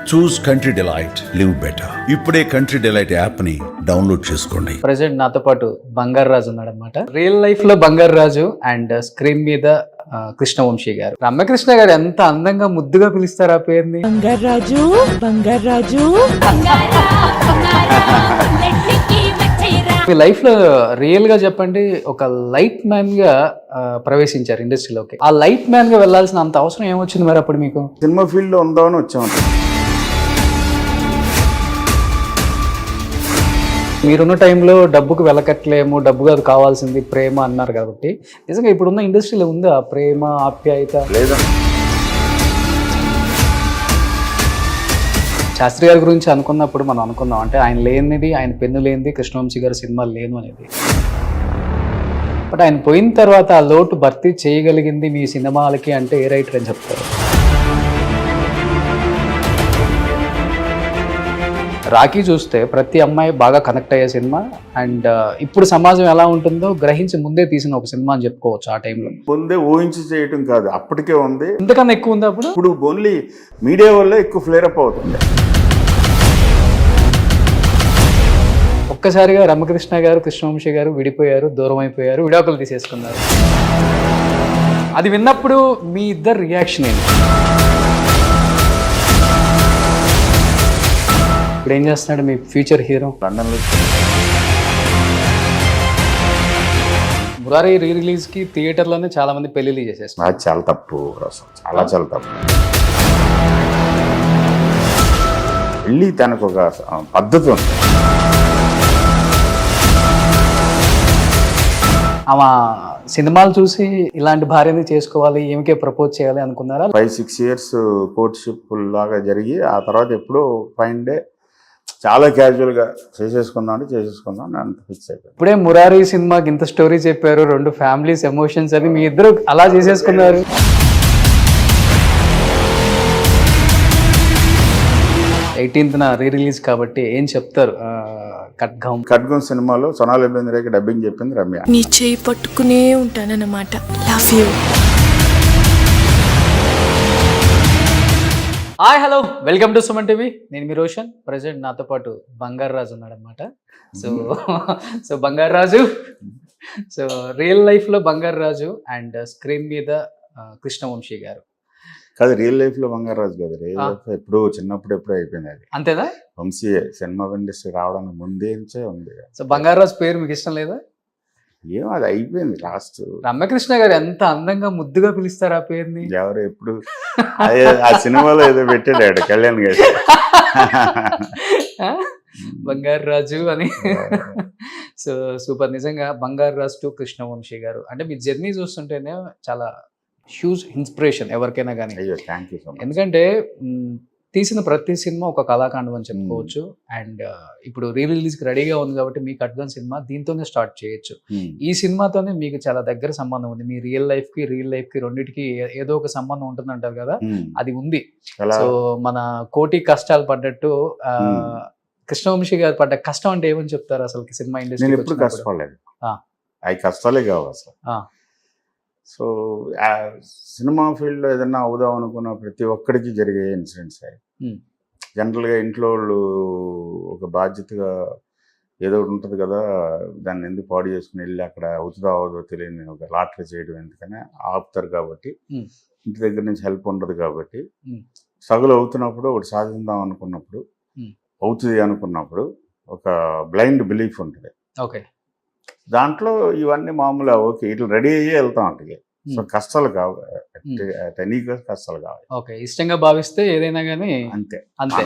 చూస్ country delight, live better. ఇప్పుడే country delight app ని download చేసుకోండి. ప్రెసెంట్ నాతో పాటు బంగారు రాజు ఉన్నాడు అనమాట. రియల్ లైఫ్ లో బంగారు రాజు అండ్ స్క్రీన్ మీద కృష్ణవంశీ గారు. రమ్యకృష్ణ గారు ఎంత అందంగా ముద్దుగా పిలుస్తారు ఆ పేరుని. బంగారాజు బంగారాజు. మీ లైఫ్ లో రియల్ గా చెప్పండి, ఒక లైట్ మ్యాన్ గా ప్రవేశించారు ఇండస్ట్రీలోకి. ఆ లైట్ మ్యాన్ గా వెళ్లాల్సిన అంత అవసరం ఏమొచ్చింది మరి అప్పుడు మీకు? సినిమా ఫీల్డ్ లో ఉందామని వచ్చాము. మీరున్న టైంలో డబ్బుకు వెలకట్లేము, డబ్బుగా అది కావాల్సింది ప్రేమ అన్నారు కాబట్టి నిజంగా ఇప్పుడున్న ఇండస్ట్రీలో ఉందా ప్రేమ, ఆప్యాయత? లేదా శాస్త్రి గారి గురించి అనుకున్నప్పుడు మనం అనుకుందాం, అంటే ఆయన లేనిది, ఆయన పెన్ను లేనిది కృష్ణవంశీ గారి సినిమా లేను అనేది. బట్ ఆయన పోయిన తర్వాత ఆ లోటు భర్తీ చేయగలిగింది మీ సినిమాలకి అంటే ఏ రైటర్ అని చెప్తారు? రాఖీ చూస్తే ప్రతి అమ్మాయి బాగా కనెక్ట్ అయ్యే సినిమా, అండ్ ఇప్పుడు సమాజం ఎలా ఉంటుందో గ్రహించి ముందే తీసిన ఒక సినిమా అని చెప్పుకోవచ్చు. ఆ టైంలో ముందే ఊహించి చేయటం కాదు, అప్పటికే ఉంది. ఇంతకన్నా ఎక్కువ ఉంది అప్పుడు. ఇప్పుడు ఓన్లీ మీడియా వల్ల ఎక్కువ ఫ్లేరప్ అవుతుంది. ఒక్కసారిగా రమకృష్ణ గారు, కృష్ణవంశీ గారు విడిపోయారు, దూరం అయిపోయారు, విడాకులు తీసేసుకున్నారు. అది విన్నప్పుడు మీ ఇద్దరు రియాక్షన్ ఏంటి? ఇప్పుడు ఏం చేస్తున్నాడు మీ ఫ్యూచర్ హీరో? లండన్లో మురారి రీ రిలీజ్కి థియేటర్లోనే చాలా మంది పెళ్లిళ్ళు చేసేస్తున్నారు. అది చాలా తప్పు, చాలా చాలా తప్పు. వెళ్ళి తనకు ఒక పద్ధతి ఉంది. ఆమె సినిమాలు చూసి ఇలాంటి భార్యని చేసుకోవాలి, ఏమికే ప్రపోజ్ చేయాలి అనుకున్నారా? 5-6 years కోర్ట్షిప్ లాగా జరిగి ఆ తర్వాత ఎప్పుడో ఫైన్ డే చాలా క్యాజువల్గా చేసేసుకుందాం అని అంత ఫిక్స్ అయిపోయింది. ఇప్పుడే మురారి సినిమాకి ఇంత స్టోరీ చెప్పారు, 2 ఫ్యామిలీస్ ఎమోషన్స్ అని, మీ ఇద్దరు అలా చేసేసుకున్నారు. 18th రీ రిలీజ్ కాబట్టి ఏం చెప్తారు? ఖడ్గం సినిమాలో సోనాలి బెంద్రేకి డబ్బింగ్ చెప్పింది రమ్య. నీ చేయి పట్టుకునే ఉంటానన్నమాట. Love you. Hi, hello, welcome to Suman TV. నేను మీ రోషన్. ప్రెసెంట్ నాతో పాటు బంగారు రాజు ఉన్నాడు అనమాట. సో బంగారు రాజు, సో రియల్ లైఫ్ లో బంగారు రాజు అండ్ స్క్రీన్ మీద కృష్ణవంశీ గారు. కాదు, రియల్ లైఫ్ లో బంగారు రాజు కాదు, రియల్ లైఫ్ ఎప్పుడు చిన్నప్పుడు ఎప్పుడో అయిపోయింది. అది అంతేనా? వంశీ సినిమా ఇండస్ట్రీ రావడానికి ముందే నుంచే ఉంది. సో బంగారు రాజు పేరు మీకు ఇష్టం లేదా? ఏం, అది అయిపోయింది లాస్ట్. రమ్యకృష్ణ గారు ఎంత అందంగా ముద్దుగా పిలుస్తారు ఆ పేరుని. ఎవరు ఎప్పుడు ఆ సినిమాలో ఏదో పెట్టాడు కళ్యాణ్ గారు, బంగారు రాజు అని. So super. నిజంగా బంగారు రాజు టు కృష్ణవంశీ గారు అంటే మీ జర్నీ చూస్తుంటేనే చాలా హ్యూజ్ ఇన్స్పిరేషన్ ఎవరికైనా కానీ. అయ్యో, థ్యాంక్ యూ సో మచ్. ఎందుకంటే తీసిన ప్రతి సినిమా ఒక కళాకాండం అని చెప్పుకోవచ్చు. అండ్ ఇప్పుడు రీ రిలీజ్కి రెడీగా ఉంది కాబట్టి మీ ఖడ్గం సినిమా దీంతోనే స్టార్ట్ చేయొచ్చు. ఈ సినిమాతోనే మీకు చాలా దగ్గర సంబంధం ఉంది. మీ రియల్ లైఫ్ కి రెండింటికి ఏదో ఒక సంబంధం ఉంటుంది అంటారు కదా, అది ఉంది. సో మన కోటి కష్టాలు పడ్డట్టు కృష్ణవంశీ గారు పడ్డ కష్టం అంటే ఏమని చెప్తారు అసలు సినిమా ఇండస్ట్రీ? నేను ఎప్పుడు కష్టపడలేదు, అవి కష్టాలే కావు అసలు. సో సినిమా ఫీల్డ్లో ఏదన్నా అవుదాం అనుకున్న ప్రతి ఒక్కరికి జరిగే ఇన్సిడెంట్స్. జనరల్గా ఇంట్లో వాళ్ళు ఒక బాధ్యతగా ఏదో ఒకటి ఉంటుంది కదా, దాన్ని ఎందుకు పాడు చేసుకుని వెళ్ళి అక్కడ అవుతుందో అవదో తెలియని ఒక లాటరీ చేయడం ఎందుకని ఆపుతారు. కాబట్టి ఇంటి దగ్గర నుంచి హెల్ప్ ఉండదు కాబట్టి స్ట్రగుల్ అవుతున్నప్పుడు ఒకటి సాధిద్దాం అనుకున్నప్పుడు, అవుతుంది అనుకున్నప్పుడు ఒక బ్లైండ్ బిలీఫ్ ఉంటుంది. ఓకే, దాంట్లో ఇవన్నీ మామూలు. ఓకే, ఇట్లా రెడీ అయ్యి వెళ్తాం అంటే. సో కష్టాలు కావు, కష్టాలు కావాలి. ఓకే, ఇష్టంగా భావిస్తే ఏదైనా కానీ అంతే. అంతే,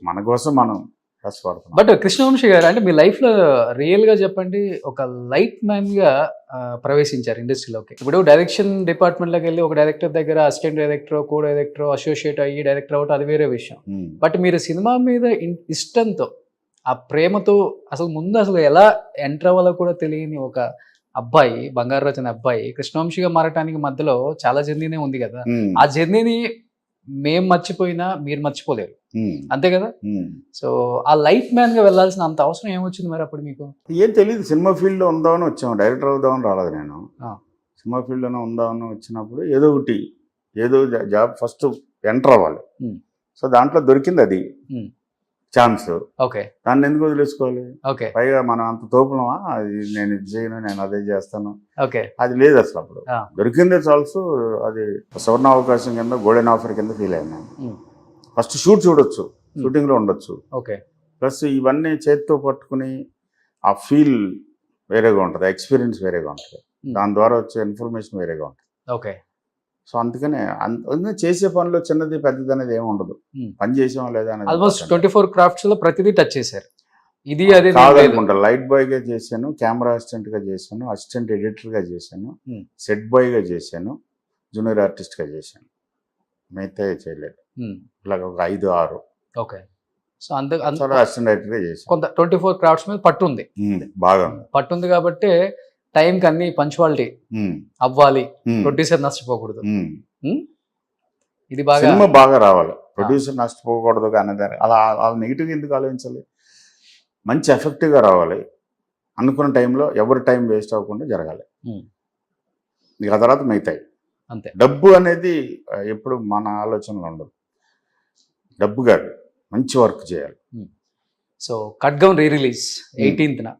మన కోసం మనం కష్టపడతాం. బట్ కృష్ణవంశీ గారు అంటే మీ లైఫ్ లో రియల్ గా చెప్పండి, ఒక లైట్ మ్యాన్ గా ప్రవేశించారు ఇండస్ట్రీలోకి. ఇప్పుడు డైరెక్షన్ డిపార్ట్మెంట్ లోకి వెళ్ళి ఒక డైరెక్టర్ దగ్గర assistant director, co director, associate అయ్యి డైరెక్టర్ అవటం అది వేరే విషయం. బట్ మీరు సినిమా మీద ఇష్టంతో, ఆ ప్రేమతో అసలు ఎలా ఎంటర్ అవ్వాలో కూడా తెలియని ఒక అబ్బాయి, బంగారు రాజు అనే అబ్బాయి కృష్ణవంశీగా మారటానికి మధ్యలో చాలా జర్నీనే ఉంది కదా. ఆ జర్నీని మేం మర్చిపోయినా మీరు మర్చిపోలేరు, అంతే కదా? సో ఆ లైట్ మ్యాన్ గా వెళ్లాల్సిన అంత అవసరం ఏమొచ్చింది మరి అప్పుడు మీకు? ఏం తెలియదు, సినిమా ఫీల్డ్ లో ఉందామని వచ్చాము, డైరెక్టర్ అవుదామని రాలేదు. నేను సినిమా ఫీల్డ్ లోనే ఉందామని వచ్చినప్పుడు ఏదో ఒకటి, ఏదో జాబ్ ఫస్ట్ ఎంటర్ అవ్వాలి. సో దాంట్లో దొరికింది అది ఛాన్స్. ఓకే దాన్ని ఎందుకు వదిలేసుకోవాలి? ఓకే పైగా మనం అంత తోపులమా, అది నేను ఇది చేయను, నేను అదే చేస్తాను, ఓకే అది లేదు అసలు. అప్పుడు ఆ. దొరికిందే చాల్సు, అది సువర్ణ అవకాశం కింద, గోల్డెన్ ఆఫర్ కింద ఫీల్ అయ్యాను. ఫస్ట్ షూట్ చూడొచ్చు, షూటింగ్లో ఉండొచ్చు, ఓకే ప్లస్ ఇవన్నీ చేతితో పట్టుకుని ఆ ఫీల్ వేరేగా ఉంటుంది, ఎక్స్పీరియన్స్ వేరేగా ఉంటుంది, దాని ద్వారా వచ్చే ఇన్ఫర్మేషన్ వేరేగా ఉంటుంది. ఓకే సో అందుకనే చేసే పనిలో చిన్నది పెద్దది అనేది ఏమి ఉండదు, పని చేసామా లేదా అనేది. ఆల్మోస్ట్ 24 క్రాఫ్ట్స్ లో ప్రతిదీ టచ్ చేశారు. ఇది అదే కాదనుకుంటా. లైట్ బాయ్ గా చేశాను, కెమెరా అసిస్టెంట్ గా చేశాను, అసిస్టెంట్ ఎడిటర్ గా చేశాను, సెట్ బాయ్ గా చేశాను, జూనియర్ ఆర్టిస్ట్ గా చేశాను. మిగతా చేయలేదు. ఇలాగ ఒక 5-6. ఓకే. సో అసిస్టెంట్ డైరెక్టర్ గా చేశాను. కొంత 24 క్రాఫ్ట్స్ మీద పట్టుంది, బాగా పట్టుంది కాబట్టి టైంకి అన్ని పంచువాలిటీ అవ్వాలి, ప్రొడ్యూసర్ నష్టపోకూడదు. ఇది బాగా సినిమా బాగా రావాలి, ప్రొడ్యూసర్ నష్టపోకూడదు అనేది. అలా నెగిటివ్ ఎందుకు ఆలోచించాలి? మంచి ఎఫెక్టివ్గా రావాలి, అనుకున్న టైంలో ఎవరి టైం వేస్ట్ అవ్వకుండా జరగాలి. ఇక ఆ తర్వాత మిగతాయి అంతే. డబ్బు అనేది ఎప్పుడు మన ఆలోచనలో ఉండదు. డబ్బు కాదు, మంచి వర్క్ చేయాలి. సో ఖడ్గం release 18th.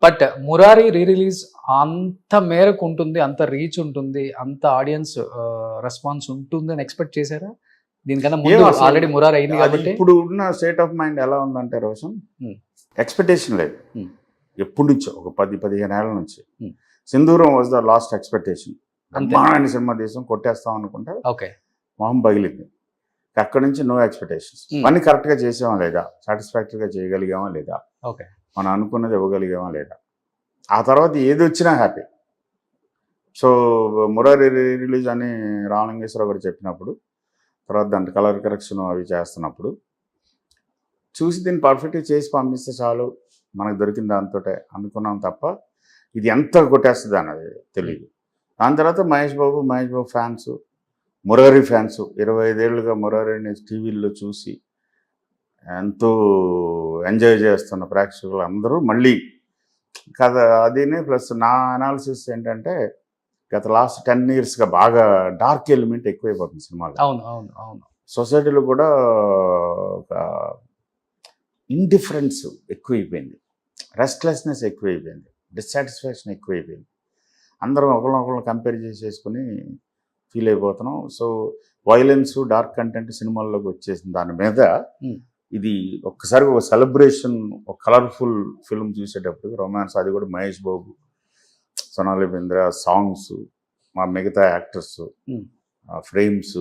But Murari release అంత మేరకు ఉంటుంది, అంత రీచ్ ఉంటుంది, అంత ఆడియన్స్ రెస్పాన్స్ ఉంటుంది అని ఎక్స్పెక్ట్ చేశారా? దీనికన్నా ముందు ఆల్రెడీ మురారి అయింది కాబట్టి. ఇప్పుడు ఉన్న స్టేట్ ఆఫ్ మైండ్ ఎలా ఉందంటే రోషన్, ఎక్స్పెక్టేషన్ లేదు. ఎప్పటి నుంచో ఒక 10-15 ఏళ్ల నుంచి సింధూరం వాజ్ ద లాస్ట్ ఎక్స్పెక్టేషన్. బ్రహ్మాండమైన సినిమా దేశం కొట్టేస్తాం అనుకుంటే మొహం పగిలింది. అక్కడి నుంచి నో ఎక్స్పెక్టేషన్స్. పని కరెక్ట్గా చేసామా లేదా, సాటిస్ఫాక్టరీగా చేయగలిగామా లేదా, మనం అనుకున్నది ఇవ్వగలిగామా లేదా, ఆ తర్వాత ఏది వచ్చినా హ్యాపీ. సో మురారి రిలీజ్ అని రామలింగేశ్వరరావు గారు చెప్పినప్పుడు, తర్వాత దాంట్లో కలర్ కరెక్షన్ అవి చేస్తున్నప్పుడు చూసి దీన్ని పర్ఫెక్ట్గా చేసి పంపిస్తే చాలు, మనకు దొరికిన దాంతో అనుకున్నాం తప్ప ఇది ఎంత కొట్టేస్తుంది అన్నది తెలియదు. దాని తర్వాత మహేష్ బాబు ఫ్యాన్స్, మురారి ఫ్యాన్స్ 25 ఏళ్ళుగా మురారిని టీవీల్లో చూసి ఎంతో ఎంజాయ్ చేస్తున్న ప్రేక్షకులు అందరూ మళ్ళీ కథ అదినే. ప్లస్ నా అనాలిసిస్ ఏంటంటే గత లాస్ట్ 10 yearsగా బాగా డార్క్ ఎలిమెంట్ ఎక్కువైపోతుంది సినిమాలో. అవును అవును అవును. సొసైటీలో కూడా ఒక ఇండిఫరెన్స్ ఎక్కువైపోయింది, రెస్ట్లెస్నెస్ ఎక్కువైపోయింది, డిస్సాటిస్ఫాక్షన్ ఎక్కువైపోయింది. అందరం ఒకరినొకరు కంపేర్ చేసేసుకుని ఫీల్ అయిపోతున్నాం. సో వైలెన్స్, డార్క్ కంటెంట్ సినిమాల్లోకి వచ్చేసింది. దాని మీద ఇది ఒక్కసారి ఒక సెలబ్రేషన్, ఒక కలర్ఫుల్ ఫిల్మ్ చూసేటప్పుడు రొమాన్స్, అది కూడా మహేష్ బాబు, సోనాలి బెంద్రే, సాంగ్స్, మా మిగతా యాక్టర్స్, ఫ్రేమ్స్,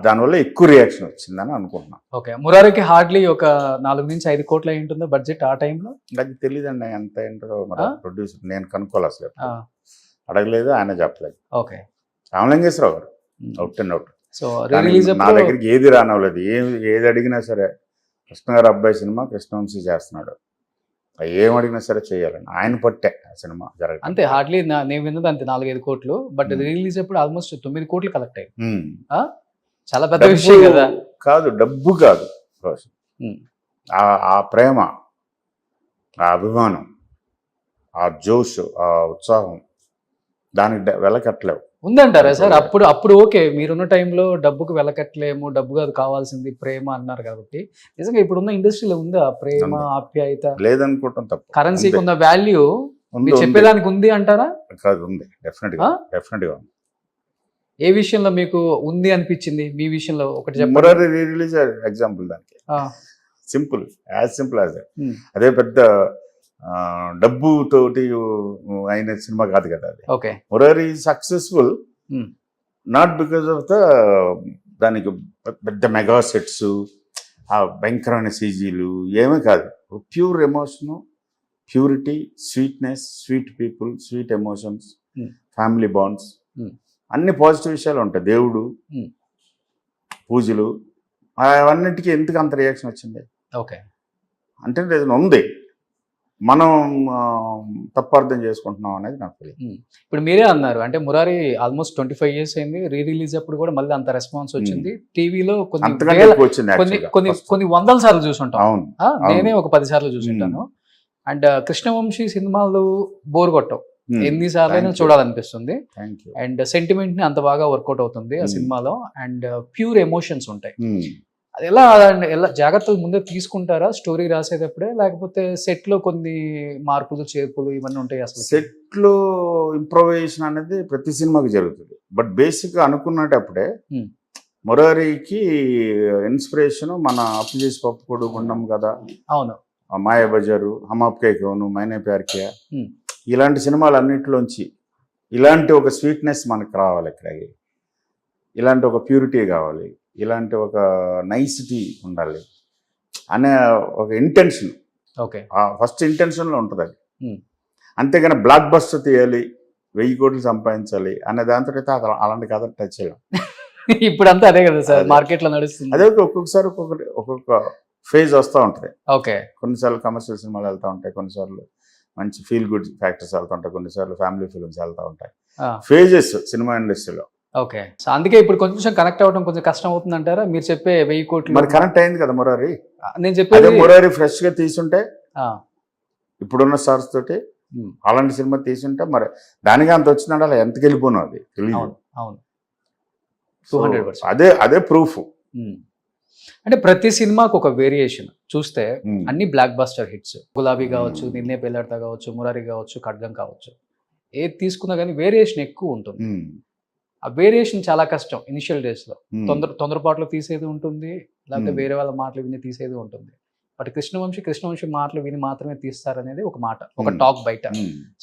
దానివల్ల ఎక్కువ రియాక్షన్ వచ్చిందని అనుకుంటున్నాను. ఓకే. మురారికి హార్డ్లీ ఒక 4-5 కోట్ల అయి ఉంటుందో బడ్జెట్ ఆ టైంలో? అది తెలియదండి ఎంత ఏంటో, మరి ప్రొడ్యూసర్ నేను కనుక్కోవాలి, అసలు అడగలేదు, ఆయన చెప్పలేదు. ఓకే. రామలింగేశ్వరరావు గారు అవుట్ అండ్ అవుట్. సో నా దగ్గరికి ఏది రానవ్వలేదు, ఏది అడిగినా సరే కృష్ణ గారు అబ్బాయి సినిమా కృష్ణవంశీ చేస్తున్నాడు, ఏం అడిగినా సరే చేయాలని ఆయన పట్టే సినిమా జరగదు అంతే. హార్డ్లీ నేను విన్నది అంతే 4-5 కోట్లు. బట్ రిలీజ్ అప్పుడు ఆల్మోస్ట్ 9 కోట్లు కలెక్ట్ అయ్యి, చాలా పెద్ద విషయం కదా. కాదు, డబ్బు కాదు రోషన్, ఆ ప్రేమ, ఆ అభిమానం, ఆ జోష్, ఆ ఉత్సాహం, దానికి వెలకట్టలేవు. ఉందంటారా సార్? అప్పుడు ఓకే, మీరున్న టైంలో డబ్బుకు వెలకట్టలేము, డబ్బు కాదు కావాల్సింది ప్రేమ అన్నారు కాబట్టి, నిజంగా ఇప్పుడున్న ఇండస్ట్రీలో ఉందా ప్రేమ, ఆప్యాయత? లేదనుకోవటం తప్పు. కరెన్సీకి ఉన్న వాల్యూ మీరు చెప్పేదానికి ఉంది అంటారా? కాదు, ఉంది, డెఫినెట్గా ఉంది. ఏ విషయంలో మీకు ఉంది అనిపించింది? మీ విషయంలో ఒకటి చెప్పండి. మురారి రిలీజ్ ఎగ్జాంపుల్ దానికి, సింపుల్, యాజ్ సింపుల్ యాజ్ అదే. పెద్ద డబ్బు తోటి అయిన సినిమా కాదు కదా అది. Okay. Murari successful not because of దానికి పెద్ద మెగా సెట్స్, ఆ భయంకరమైన సీజీలు ఏమీ కాదు. Pure emotion, purity, sweetness, sweet people, sweet emotions, family bonds, అన్ని పాజిటివ్ విషయాలు ఉంటాయి. దేవుడు, పూజలు, అవన్నిటికీ ఎందుకు అంత రియాక్షన్ వచ్చింది? ఓకే. అంటే ఏదైనా ఉంది, మనం తప్పు అర్థం చేసుకుంటున్నాం అనేది నాకు తెలియదు. ఇప్పుడు మీరే అన్నారు, అంటే మురారి ఆల్మోస్ట్ 25 years అయింది, రిలీజ్ అప్పుడు కూడా మళ్ళీ అంత రెస్పాన్స్ వచ్చింది. టీవీలో కొన్ని వందల సార్లు చూసుంటాం, నేనే ఒక 10 సార్లు చూసుంటాను. అండ్ కృష్ణవంశీ సినిమాలు బోర్ కొట్టవు, ఎన్నిసార్లు చూడాలనిపిస్తుంది. అండ్ సెంటిమెంట్ ని అంత బాగా వర్కౌట్ అవుతుంది ఆ సినిమాలో. అండ్ ప్యూర్ ఎమోషన్స్ ఉంటాయి. అది ఎలా ఎలా జాగ్రత్తలు ముందే తీసుకుంటారా స్టోరీ రాసేటప్పుడే, లేకపోతే సెట్ లో కొన్ని మార్పులు చేర్పులు ఇవన్నీ ఉంటాయి అసలు? సెట్లో ఇంప్రొవైజేషన్ అనేది ప్రతి సినిమాకి జరుగుతుంది. బట్ బేసిక్గా అనుకున్నటప్పుడే మురారికి ఇన్స్పిరేషన్ మన అప్పు చేసి పప్పు కూడా ఉన్నాం కదా, అవును, మాయా బజారు, హమ్ ఆప్కే కౌను, మైనే ప్యార్ కియా, ఇలాంటి సినిమాలు అన్నింటిలోంచి ఇలాంటి ఒక స్వీట్నెస్ మనకు రావాలి, ఇక్కడికి ఇలాంటి ఒక ప్యూరిటీ కావాలి, ఇలాంటి ఒక నైసిటీ ఉండాలి అనే ఒక ఇంటెన్షన్. ఓకే, ఫస్ట్ ఇంటెన్షన్లో ఉంటుంది అది. అంతేగాని బ్లాక్ బస్టర్ తీయాలి, 1000 కోట్లు సంపాదించాలి అనే దాంతో అయితే అలాంటి కథ టచ్ చేయాలి. ఇప్పుడంతా అదే కదా సార్ మార్కెట్ లో నడుస్తుంది. అదే ఒక్కొక్కసారి ఒక్కొక్క ఫేజ్ వస్తూ ఉంటుంది. ఓకే, కొన్నిసార్లు కమర్షియల్ సినిమాలు వెళ్తూ ఉంటాయి, కొన్నిసార్లు మంచి ఫీల్ గుడ్ ఫ్యాక్టర్స్ వెళ్తూ ఉంటాయి, కొన్నిసార్లు ఫ్యామిలీ ఫిల్మ్స్ వెళ్తూ ఉంటాయి. ఫేజెస్ సినిమా ఇండస్ట్రీలో. ఓకే, సో అందుకే ఇప్పుడు కొంచెం కనెక్ట్ అవ్వడం కొంచెం కష్టం అవుతుంది అంటారా? మీరు చెప్పే 1000 కోట్లు మరి కనెక్ట్ అయింది కదా మురారి. నేను చెప్పేది మురారి ఫ్రెష్ గా తీసుంటే ఇప్పుడున్న స్టార్స్ తోటి అలాంటి సినిమా తీసుంటే మరి దానికి అంత వచ్చిందంటే అలా ఎంతకి వెళ్ళిపోను అది తెలియదు. అవును, 200%. అదే ప్రూఫ్. అంటే ప్రతి సినిమాకు ఒక వేరియేషన్ చూస్తే అన్ని బ్లాక్ బస్టర్ హిట్స్, గులాబీ కావచ్చు, నిన్నే పెళ్ళాడతా కావచ్చు, మురారి కావచ్చు, ఖడ్గం కావచ్చు, ఏది తీసుకున్నా కానీ వేరియేషన్ ఎక్కువ ఉంటుంది. ఆ వేరియేషన్ చాలా కష్టం ఇనిషియల్ డేస్ లో. తొందరపాట్లు తీసేది ఉంటుంది, లేకపోతే వేరే వాళ్ళ మాటలు విని తీసేది ఉంటుంది. బట్ కృష్ణవంశీ మాటలు విని మాత్రమే తీస్తారనేది ఒక మాట, ఒక టాక్ బయట.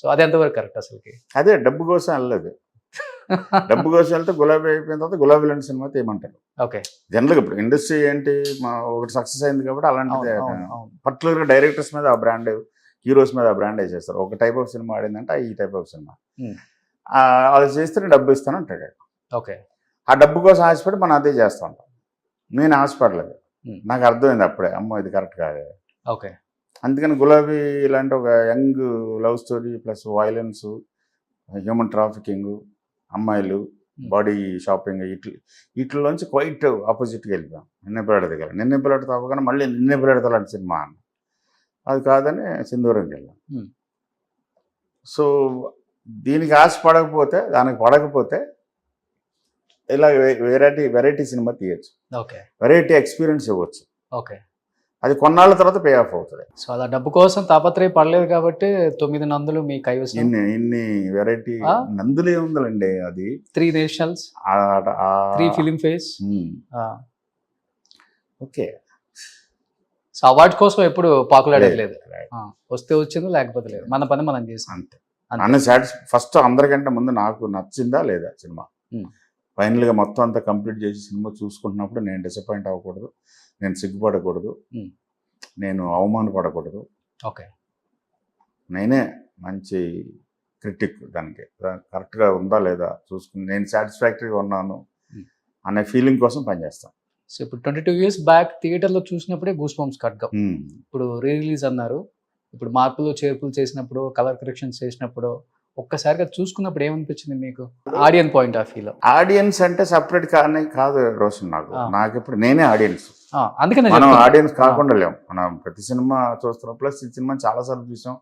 సో అది ఎంతవరకు కరెక్ట్ అసలుకి? అదే డబ్బు కోసం వెళ్ళలేదు. డబ్బు కోసం వెళ్తే గులాబీ అయిపోయిన తర్వాత గులాబీ లాంటి సినిమా తీయమంటారు. ఓకే, జనరల్గా ఇప్పుడు ఇండస్ట్రీ ఏంటి ఒకటి సక్సెస్ అయింది కాబట్టి అలాంటిది పర్టికులర్గా డైరెక్టర్స్ మీద ఆ బ్రాండ్, హీరోస్ మీద ఆ బ్రాండ్ వేసేస్తారు. ఒక టైప్ ఆఫ్ సినిమా ఆడిందంటే ఈ టైప్ ఆఫ్ సినిమా అది చేస్తే డబ్బు ఇస్తాను అంటాడు. ఓకే, ఆ డబ్బు కోసం ఆశపడి మనం అదే చేస్తూ ఉంటాం. నేను ఆశపడలేదు, నాకు అర్థమైంది అప్పుడే, అమ్మో ఇది కరెక్ట్ కాదు. ఓకే, అందుకని గులాబీ ఇలాంటి ఒక young love story plus violence, human trafficking, అమ్మాయిలు, బాడీ షాపింగ్, వీటిలోంచి క్వైట్ ఆపోజిట్గా వెళ్ళిపోయాం. నిన్నే పిల్లడితో అవ్వగానే మళ్ళీ నిన్నే పిల్లడితో లాంటి సినిమా అన్న, అది కాదని సింధూరంకి వెళ్ళాం. సో దీనికి ఆశపడకపోతే, దానికి పడకపోతే ఇలా వెరైటీ సినిమా తీయచ్చు, వెరైటీ ఎక్స్పీరియన్స్ ఇవ్వచ్చు. ఓకే, అది కొన్నాళ్ళ తర్వాత పే ఆఫ్ అవుతుంది. సో అలా డబ్బు కోసం తాపత్రయం పడలేదు కాబట్టి 9 నందులు మీ కైవసం. ఇన్ని వెరైటీ నందులు ఏముందండి, అది 3 nationals, 3 film fares. Okay, so award కోసం ఎప్పుడు పాకులాడలేదు. వస్తే వచ్చింది, లేకపోతే లేదు, మన పని మనం చేసాం అంతే. అన్న ఫస్ట్ అందరికంటే ముందు నాకు నచ్చిందా లేదా సినిమా. ఫైనల్గా మొత్తం అంతా కంప్లీట్ చేసి సినిమా చూసుకుంటున్నప్పుడు నేను డిసప్పాయింట్ అవ్వకూడదు, నేను సిగ్గుపడకూడదు, నేను అవమానపడకూడదు. ఓకే, నేనే మంచి క్రిటిక్, దానికి కరెక్ట్గా ఉందా లేదా చూసుకుని నేను సాటిస్ఫాక్టరీగా ఉన్నాను అనే ఫీలింగ్ కోసం పనిచేస్తాను. సో ఇప్పుడు 22 years బ్యాక్ థియేటర్లో చూసినప్పుడే గూస్ బంప్స్ ఖడ్గం. ఇప్పుడు రిలీజ్ అన్నారు, ఇప్పుడు మార్పులు చేర్పులు చేసినప్పుడు, కలర్ కరెక్షన్స్ చేసినప్పుడు ఒక్కసారిగా చూసుకున్నప్పుడు ఏమనిపించింది మీకు ఆడియన్స్ పాయింట్ ఆఫ్ వ్యూలో? ఆడియన్స్ అంటే సపరేట్ కాదు రోషన్, నాకు ఇప్పుడు నేనే ఆడియన్స్. అందుకనే మనం ఆడియన్స్ కాకుండా లేము. మనం ప్రతి సినిమా చూస్తున్నాం, ప్లస్ ఈ సినిమా చాలాసార్లు చూసాం.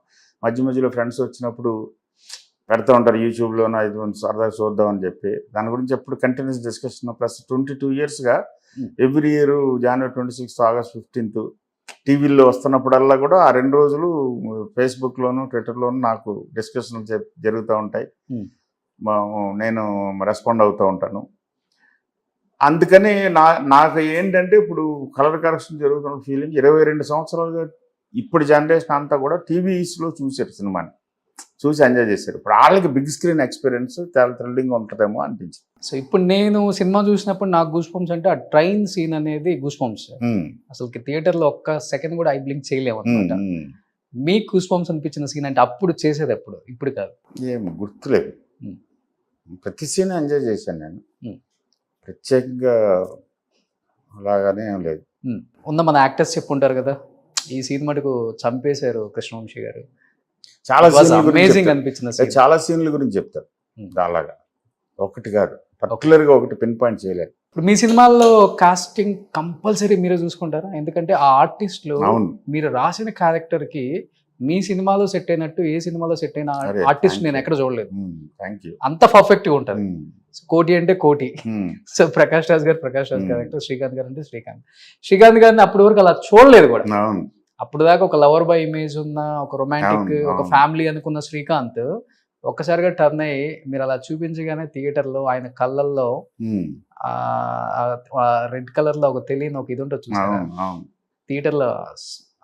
మధ్యలో ఫ్రెండ్స్ వచ్చినప్పుడు పెడతా ఉంటారు యూట్యూబ్లోనూ, ఇది సరదాగా చూద్దామని చెప్పి దాని గురించి ఎప్పుడు కంటిన్యూస్ డిస్కషన్. ప్లస్ 22 yearsగా every year January 26th, August 15th టీవీల్లో వస్తున్నప్పుడల్లా కూడా ఆ 2 రోజులు ఫేస్బుక్లోను, ట్విట్టర్లోను నాకు డిస్కషన్లు జరుగుతూ ఉంటాయి. నేను రెస్పాండ్ అవుతూ ఉంటాను. అందుకని నాకు ఏంటంటే ఇప్పుడు కలర్ కరెక్షన్ జరుగుతున్న ఫీలింగ్ 22 సంవత్సరాలుగా ఇప్పుడు జనరేషన్ అంతా కూడా టీవీస్లో చూసారు, సినిమాని చూసి ఎంజాయ్ చేశారు. ఇప్పుడు వాళ్ళకి బిగ్ స్క్రీన్ ఎక్స్పీరియన్స్ చాలా థ్రిల్లింగ్ ఉంటుందేమో అనిపించింది. సో ఇప్పుడు నేను సినిమా చూసినప్పుడు నాకు గూస్ బంప్స్ అంటే ఆ ట్రైన్ సీన్ అనేది గూస్ బంప్స్. అసలు థియేటర్లో ఒక్క సెకండ్ కూడా ఐ బ్లింక్ చేయలేము అనమాట. మీకు గూస్ బంప్స్ అనిపించిన సీన్ అంటే అప్పుడు చేసేది ఎప్పుడు, ఇప్పుడు కాదు? ఏం గుర్తులేదు, ప్రతి సీన్ ఎంజాయ్ చేశాను నేను, ప్రత్యేకంగా అలాగానే ఏం లేదు. ఉన్న మన యాక్టర్స్ చెప్పుంటారు కదా, ఈ సీన్ మటుకు చంపేశారు కృష్ణవంశీ గారు, చాలా అమేజింగ్ అనిపించింది. చాలా సీన్ల గురించి చెప్తారు, అలాగా ఒకటి కాదు, పర్టికులర్గా ఒకటి పిన్ పాయింట్ చేయలేదు. ఇప్పుడు మీ సినిమాల్లో కాస్టింగ్ కంపల్సరీ మీరే చూసుకుంటారా? ఎందుకంటే ఆ ఆర్టిస్టులు మీరు రాసిన క్యారెక్టర్ కి మీ సినిమాలో సెట్ అయినట్టు ఏ సినిమాలో సెట్ అయిన ఆర్టిస్ట్ నేను ఎక్కడ చూడలేదు. అంత పర్ఫెక్ట్ గా ఉంటుంది. కోటి అంటే కోటి. ఉమ్, సో ప్రకాష్ రాజ్ గారు Hmm. క్యారెక్టర్, శ్రీకాంత్ గారు అంటే శ్రీకాంత్ గారిని అప్పటి వరకు అలా చూడలేదు కూడా. అవును అప్పుడు దాకా ఒక లవర్ బాయ్ ఇమేజ్ ఉన్న, ఒక రొమాంటిక్, అవును, ఒక అవును. ఫ్యామిలీ అనుకున్న శ్రీకాంత్ ఒక్కసారిగా టర్న్ అయ్యి మీరు అలా చూపించగానే థియేటర్లో ఆయన కళ్ళల్లో ఉమ్, రెడ్ కలర్ లో ఒక తెలియని ఒక ఇది ఉంటుంది చూసారా అవును అవును. థియేటర్లో,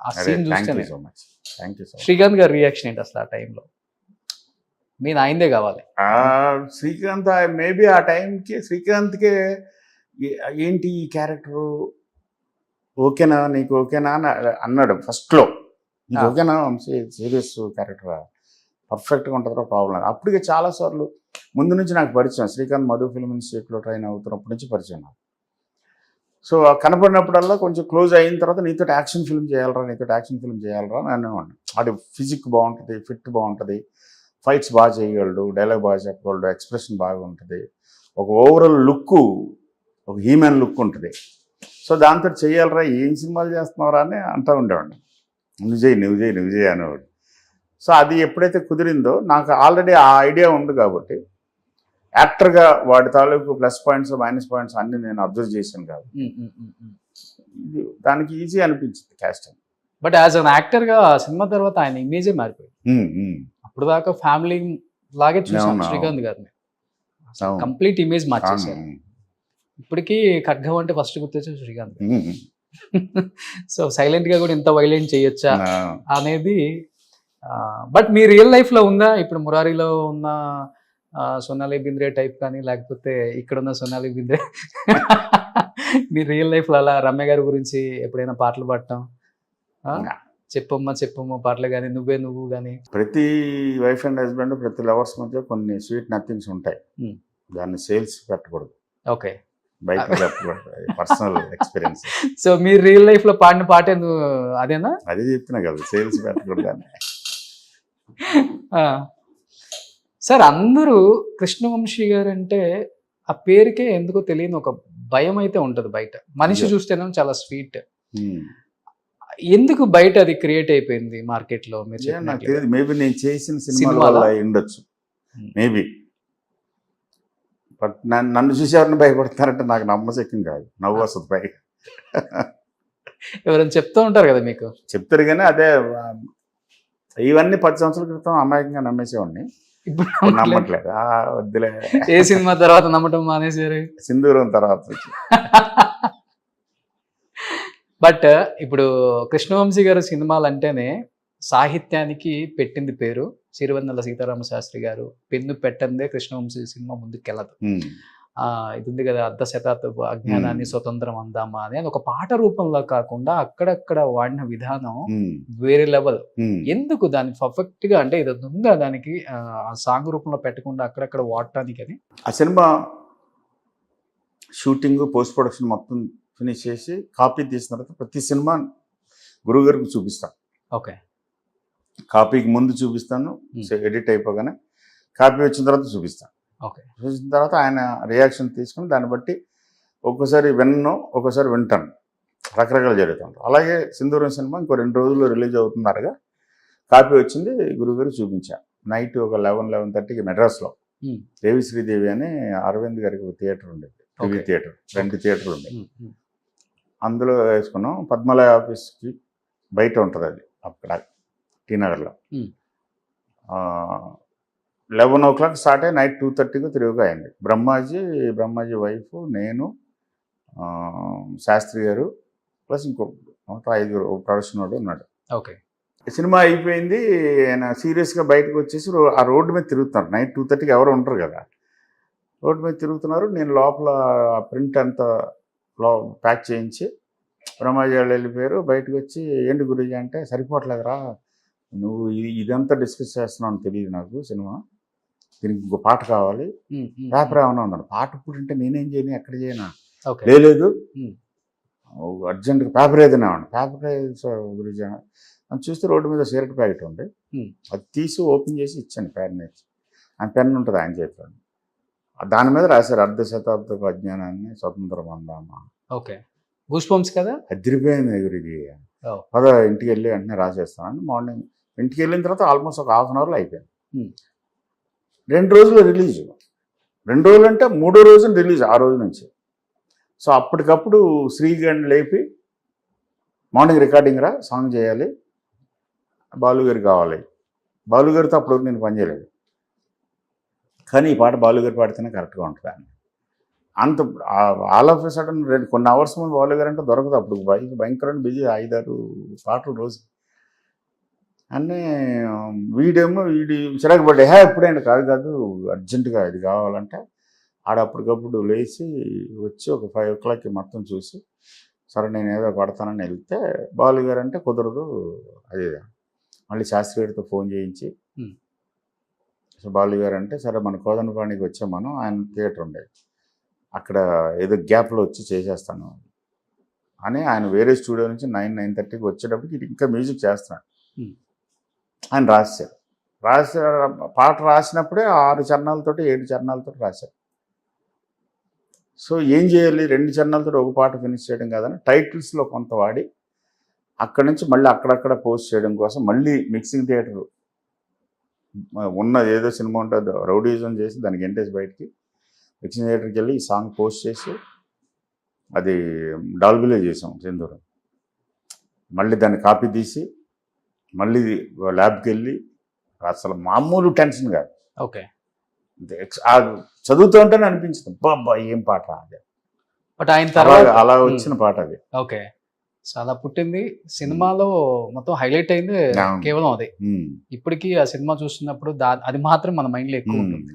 ఆ అరే సీన్ థ్యాంక్ చూస్తేనే you so much, thank you so much. Srikanth గారి రియాక్షన్ ఏంటి అసలు ఆ టైంలో? మీరు ఆయనదే కావాలి. శ్రీకాంత్ మేబీ ఆ టైంకి శ్రీకాంత్కే ఏంటి ఈ క్యారెక్టరు ఓకేనా, నీకు ఓకేనా అని అన్నాడు ఫస్ట్లో. నీకు Ah. ఓకేనా సీరియస్ క్యారెక్టర్ పర్ఫెక్ట్గా ఉంటుందో ప్రాబ్లం. అప్పటికే చాలాసార్లు ముందు నుంచి నాకు పరిచయం, శ్రీకాంత్ మధు ఫిల్మ్ ఇన్స్టిట్యూట్లో ట్రైన్ అవుతున్నప్పటి నుంచి పరిచయం నాకు. సో కనపడినప్పుడల్లా కొంచెం క్లోజ్ అయిన తర్వాత నీతో యాక్షన్ ఫిల్మ్ చేయాలరా, నీతో యాక్షన్ ఫిల్మ్ చేయాలరా అని అనేవాడిని. వాడి ఫిజిక్ బాగుంటుంది, ఫిట్ బాగుంటుంది, ఫైట్స్ బాగా చేయగలడు, డైలాగ్ బాగా చెప్పగలడు, ఎక్స్ప్రెషన్ బాగా ఉంటుంది, ఒక ఓవరాల్ లుక్, ఒక హ్యూమన్ లుక్ ఉంటుంది. సో దాంతో చేయాలరా, ఏం సినిమాలు చేస్తున్నావురా అని అంటూ ఉండేవాడిని. నువ్వు చేయి అనేవాడు. సో అది ఎప్పుడైతే కుదిరిందో నాకు ఆల్రెడీ ఆ ఐడియా ఉంది కాబట్టి యాక్టర్గా వాడి తాలూకు ప్లస్ పాయింట్స్ మైనస్ పాయింట్స్ అన్ని నేను అబ్జర్వ్ చేశాను కాబట్టి ఇది దానికి ఈజీ అనిపించింది casting. But as an actor గా ఆ సినిమా తర్వాత ఆయన ఇమేజే మారిపోయింది. అప్పుడు దాకా ఫ్యామిలీ లాగే చూసాం అవును. శ్రీకాంత్ గారిని, అవును. కంప్లీట్ ఇమేజ్ మార్చేశారు. ఇప్పటికీ ఖడ్గం అంటే ఫస్ట్ గుర్తొచ్చేది శ్రీకాంత్ గారు. సో సైలెంట్ గా కూడా ఇంత వైలెంట్ చేయొచ్చా అనేది. బట్ మీ రియల్ లైఫ్ లో ఉందా ఇప్పుడు మురారిలో ఉన్న సోనాలి బింద్రే టైప్ కానీ, లేకపోతే ఇక్కడ ఉన్న సోనాలి బింద్రే మీ రియల్ లైఫ్ లో అలా రమ్య గారి గురించి ఎప్పుడైనా పాటలు పాడటం, చెప్పమ్మ పాటలు కానీ, నువ్వు కానీ? ప్రతి వైఫ్ అండ్ హస్బెండ్, ప్రతి లవర్స్ మధ్య కొన్ని స్వీట్ నథింగ్స్ ఉంటాయి. దాన్ని సేల్స్ పెట్టకూడదు, ఓకే, బయట చెప్పకూడదు, పర్సనల్ ఎక్స్పీరియన్స్. సో మీరు రియల్ లైఫ్ లో పాడిన పాట అదేనా? అదే చెప్తున్నా కదా, సేల్స్ పెట్టకూడదు అని. సార్ అందరూ కృష్ణవంశీ గారు అంటే ఆ పేరుకే ఎందుకో తెలియని ఒక భయం అయితే ఉంటుంది బయట. మనిషి చూస్తేనే చాలా స్వీట్. ఎందుకు బయట అది క్రియేట్ అయిపోయింది మార్కెట్ లో? మీరు నాకు చెప్పినట్లుగా. తెలియదు, మేబీ నేను చేసిన సినిమాల సినిమాలా? వల్ల ఉండొచ్చు మేబీ. బట్ నన్ను చూసి ఎవరిని భయపడతారంటే నాకు నమ్మశక్యం కాదు, నవ్వు వస్తుంది పైకి. ఎవరైనా చెప్తూ ఉంటారు కదా మీకు? చెప్తారు కానీ అదే ఇవన్నీ 10 సంవత్సరాల క్రితం అమాయకంగా నమ్మేసేవాడిని, ఇప్పుడు నమ్మట్లేదు. వద్దులే, ఏ సినిమా తర్వాత నమ్మటం మానేసారు? సింధూరం తర్వాత వచ్చి. బట్ ఇప్పుడు కృష్ణవంశీ గారు సినిమాలు అంటేనే సాహిత్యానికి పెట్టింది పేరు. సిరివెన్నెల సీతారామ శాస్త్రి గారు పెన్ను పెట్టందే కృష్ణవంశీ సినిమా ముందుకెళ్ళదు. ఇది ఉంది కదా, అర్ధ శతాబ్దపు అజ్ఞానాన్ని స్వతంత్రం అందామా అని, అది ఒక పాట రూపంలో కాకుండా అక్కడక్కడ వాడిన విధానం వేరే లెవెల్. ఎందుకు దాన్ని పర్ఫెక్ట్ గా, అంటే ఇది ఉందా దానికి ఆ సాంగ్ రూపంలో పెట్టకుండా అక్కడక్కడ వాడటానికి అని? ఆ సినిమా షూటింగ్, పోస్ట్ ప్రొడక్షన్ మొత్తం ఫినిష్ చేసి కాపీ తీసిన తర్వాత ప్రతి సినిమా గురువుగారికి చూపిస్తాను. ఓకే, కాపీకి ముందు చూపిస్తాను, ఎడిట్ అయిపోగానే కాపీ వచ్చిన తర్వాత చూపిస్తాను. ఓకే, చూసిన తర్వాత ఆయన రియాక్షన్ తీసుకుని దాన్ని బట్టి ఒక్కోసారి విన్ను, ఒక్కోసారి వింటాను, రకరకాలు జరుగుతుంటాయి. అలాగే సింధూరం సినిమా ఇంకో 2 రోజుల్లో రిలీజ్ అవుతున్నారుగా, కాపీ వచ్చింది గురువుగారు చూపించాను. నైట్ ఒక 11-11:30కి మెడ్రాస్లో దేవి శ్రీదేవి అని అరవింద్ గారికి ఒక థియేటర్ ఉండేది, టీవీ థియేటర్, 2 థియేటర్లు ఉండేవి. అందులో వేసుకున్నాం. పద్మాలయ ఆఫీస్కి బయట ఉంటుంది అది, అక్కడ టీ నగర్లో. 11 o'clock స్టార్ట్ అయ్యి నైట్ 2:30కి తిరుగుగా అయింది. బ్రహ్మాజీ వైఫ్, నేను, శాస్త్రి గారు ప్లస్ ఇంకో 5 ప్రొడక్షన్ వాడు ఉన్నాడు. ఓకే, సినిమా అయిపోయింది. ఆయన సీరియస్గా బయటకు వచ్చేసి ఆ రోడ్డు మీద తిరుగుతున్నారు. నైట్ 2:30కి ఎవరు ఉంటారు కదా, రోడ్డు మీద తిరుగుతున్నారు. నేను లోపల ప్రింట్ అంతా ప్యాక్ చేయించి బ్రహ్మాజీ వాళ్ళు వెళ్ళిపోయారు. బయటకు వచ్చి ఏంటి గురించి అంటే, సరిపోవట్లేదురా నువ్వు ఇదంతా డిస్కస్ చేస్తున్నావు అని తెలియదు నాకు, సినిమా దీనికి ఇంకో పాట కావాలి, పేపర్ ఏమన్నా ఉన్నాడు. పాట ఇప్పుడు అంటే నేనేం చేయను, ఎక్కడ చేయనా, లేదు అర్జెంట్గా పేపర్ ఏదైనా ఉండి, పేపర్ గురించి అని చూస్తే రోడ్డు మీద సిగరెట్ ప్యాకెట్ ఉంది. అది తీసి ఓపెన్ చేసి ఇచ్చాను, పెన్ ఇచ్చి. ఆ పెన్ ఉంటుంది ఆయన చేతిలో. దాని మీద రాశారు అర్ధ శతాబ్దపు అజ్ఞానాన్ని స్వతంత్రం అందామా. ఓకే, గూస్ బంప్స్ కదా, అదిరిపోయింది గురికి. పద ఇంటికి వెళ్ళి వెంటనే రాసేస్తాను. మార్నింగ్ ఇంటికి వెళ్ళిన తర్వాత ఆల్మోస్ట్ ఒక 1/2 అవర్లో అయిపోయింది. 2 రోజులు రిలీజ్. 2 రోజులు అంటే 3వ రోజున రిలీజ్, ఆ రోజు నుంచి. సో అప్పటికప్పుడు శ్రీగారిని లేపి మార్నింగ్ రికార్డింగ్ రా, సాంగ్ చేయాలి, బాలుగారు కావాలి. బాలుగారితో అప్పుడు నేను పని చేయలేదు, కానీ ఈ పాట బాలుగారు పాడితేనే కరెక్ట్గా ఉంటుంది అని. అంత ఆల్ ఆఫ్ ఎ సడన్ కొన్ని అవర్స్ ముందు బాలుగారు అంటే దొరకదు. అప్పుడు భయంకరమైన బిజీ, 5-6 పాటలు రోజు. అన్నీ వీడి చిరాకు పడ్డా, ఎప్పుడైనా కాదు అర్జెంటుగా ఇది కావాలంటే అప్పటికప్పుడు లేచి వచ్చి ఒక 5 o'clockకి మొత్తం చూసి, సరే నేను ఏదో పడతానని వెళ్తే బాలుగారు అంటే కుదరదు అది. మళ్ళీ శాస్త్రి గారితో ఫోన్ చేయించి, సో బాలుగారు అంటే సరే మన కోదండపాణికి వచ్చాం మనం, ఆయన థియేటర్ ఉండేది అక్కడ, ఏదో గ్యాప్లో వచ్చి చేసేస్తాను అని ఆయన వేరే స్టూడియో నుంచి 9-9:30కి వచ్చేటప్పటికి ఇంకా మ్యూజిక్ చేస్తున్నాడు. ఆయన రాశారు పాట రాసినప్పుడే 6 చరణాలతో 7 చరణాలతో రాశారు. సో ఏం చేయాలి, 2 చరణాలతో ఒక పాట ఫినిష్ చేయడం కాదని టైటిల్స్లో కొంత వాడి అక్కడి నుంచి మళ్ళీ అక్కడక్కడ పోస్ట్ చేయడం కోసం మళ్ళీ మిక్సింగ్ థియేటర్ ఉన్న ఏదో సినిమా ఉంటుందో రౌడీజం చేసి దానికి ఎంటేసి బయటికి మిక్సింగ్ థియేటర్కి వెళ్ళి ఈ సాంగ్ పోస్ట్ చేసి అది డాల్బీలో చేసాం సింధూరం. మళ్ళీ దాన్ని కాపీ తీసి మళ్ళీ ల్యాబ్కి వెళ్ళి, అసలు మామూలు టెన్షన్ కాదు. ఓకే, చదువుతూ ఉంటేనే అనిపించింది బాబా ఏం పాట అది. బట్ ఆయన తర్వాత అలా వచ్చిన పాట అది. ఓకే, చాలా పుట్టింది సినిమాలో మొత్తం హైలైట్ అయింది కేవలం అది. ఇప్పటికీ ఆ సినిమా చూస్తున్నప్పుడు అది మాత్రం మన మైండ్ లో ఎక్కువ ఉంటుంది.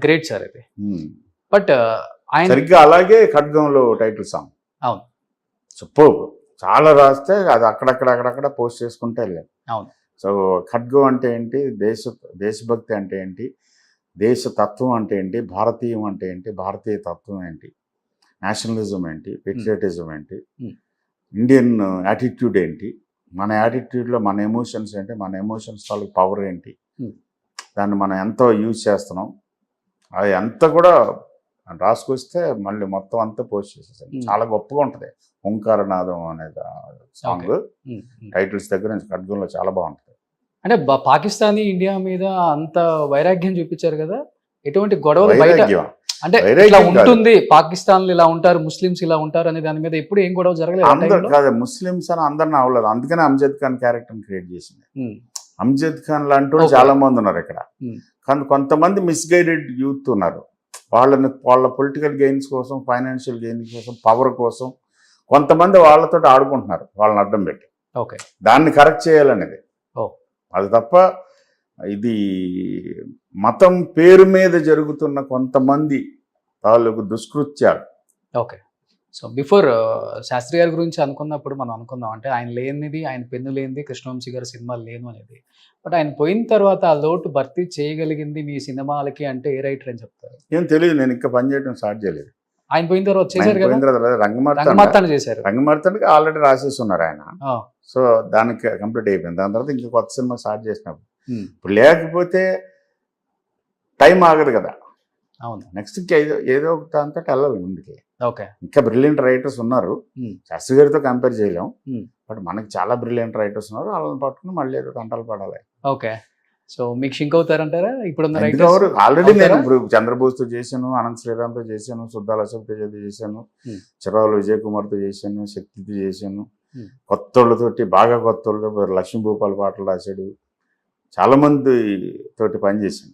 గ్రేట్ సార్ అది. బట్ ఆయన సరిగ్గా అలాగే ఖడ్గంలో టైటిల్ సాంగ్. అవును, సూపర్. చాలా రాస్తే అది అక్కడక్కడ పోస్ట్ చేసుకుంటే వెళ్ళాను. అవును. సో ఖడ్గం అంటే ఏంటి, దేశభక్తి అంటే ఏంటి, దేశ తత్వం అంటే ఏంటి, భారతీయం అంటే ఏంటి, భారతీయ తత్వం ఏంటి, నేషనలిజం ఏంటి, పెట్రియాటిజం ఏంటి, ఇండియన్ యాటిట్యూడ్ ఏంటి, మన యాటిట్యూడ్లో మన ఎమోషన్స్ ఏంటి, మన ఎమోషన్స్ తాలూకు పవర్ ఏంటి, దాన్ని మనం ఎంతో యూజ్ చేస్తున్నాం, అది అంతా కూడా రాసుకొస్తే మళ్ళీ మొత్తం అంతా పోస్ట్ చేసేసాను. చాలా గొప్పగా ఉంటుంది. ఓంకారనాదం అనేది సాంగ్ టైటిల్స్ దగ్గర నుంచి ఖడ్గంలో చాలా బాగుంటుంది. అంటే పాకిస్తానీ ఇండియా మీద అంత వైరాగ్యం చూపించారు కదా, ఎటువంటి గొడవలు బయట అంటే ఇలా ఉంటుంది, పాకిస్తాన్ ఇలా ఉంటారు, ముస్లిమ్స్ ఇలా ఉంటారు అనే దాని మీద ఎప్పుడు ఏం గొడవ జరగలేదు కాదు. ముస్లిమ్స్ అని అందరిని అవ్వలేదు, అందుకనే అమ్జద్ ఖాన్ క్యారెక్టర్ క్రియేట్ చేసింది. అమ్జద్ ఖాన్ లాంటి చాలా మంది ఉన్నారు ఇక్కడ, కానీ కొంతమంది మిస్గైడెడ్ యూత్ ఉన్నారు. వాళ్ళ పొలిటికల్ గెయిన్స్ కోసం, ఫైనాన్షియల్ గెయిన్స్ కోసం, పవర్ కోసం కొంతమంది వాళ్ళతో ఆడుకుంటున్నారు, వాళ్ళని అడ్డం పెట్టి. ఓకే, దాన్ని కరెక్ట్ చేయాలనేది అది తప్ప ఇది మతం పేరు మీద జరుగుతున్న కొంతమంది తాలూకు దుష్కృత్యాలు. ఓకే, సో బిఫోర్ శాస్త్రి గారి గురించి అనుకున్నప్పుడు మనం అనుకుందాం అంటే ఆయన లేనిది, ఆయన పెన్ను లేనిది కృష్ణవంశీ గారి సినిమా లేను అనేది. బట్ ఆయన పోయిన తర్వాత ఆ లోటు భర్తీ చేయగలిగింది మీ సినిమాలకి అంటే ఏ రైటర్ అని చెప్తారు? ఏం తెలియదు, నేను ఇంకా పనిచేయడం స్టార్ట్ చేయలేదు. ఆయన పోయిన తర్వాత చేశారు కదా, రంగమార్తాండ చేశారు. రంగమార్తాండకి ఆల్రెడీ రాసేసి ఉన్నారు ఆయన. సో దానికి కంప్లీట్ అయిపోయింది. దాని తర్వాత ఇంకా కొత్త సినిమా స్టార్ట్ చేసినప్పుడు ఇప్పుడు లేకపోతే టైం ఆగదు కదా. అవును, నెక్స్ట్ ఏదో ఒక దాంతో వెళ్ళాలి ముందుకి. ఓకే, ఇంకా బ్రిలియంట్ రైటర్స్ ఉన్నారు, శాస్త్రి గారితో కంపేర్ చేయలేం, బట్ మనకి చాలా బ్రిలియంట్ రైటర్స్ ఉన్నారు, వాళ్ళని పట్టుకుని మళ్ళీ ఏదో తంటాలు పడాలి. ఓకే, సో మీకు షింక్ అవుతారంటారా ఇప్పుడు? ఆల్రెడీ నేను ఇప్పుడు చంద్రబోస్తో చేశాను, అనంత్ శ్రీరామ్తో చేశాను, సుద్దాల అశోక్ తేజతో చేశాను, చిరావుల విజయ్ కుమార్తో చేశాను, శక్తితో చేశాను, కొత్తోళ్ళతోటి బాగా కొత్తోళ్ళతో లక్ష్మీ భూపాల్ పాటలు రాశాడు, చాలా మంది తోటి పని చేశాను,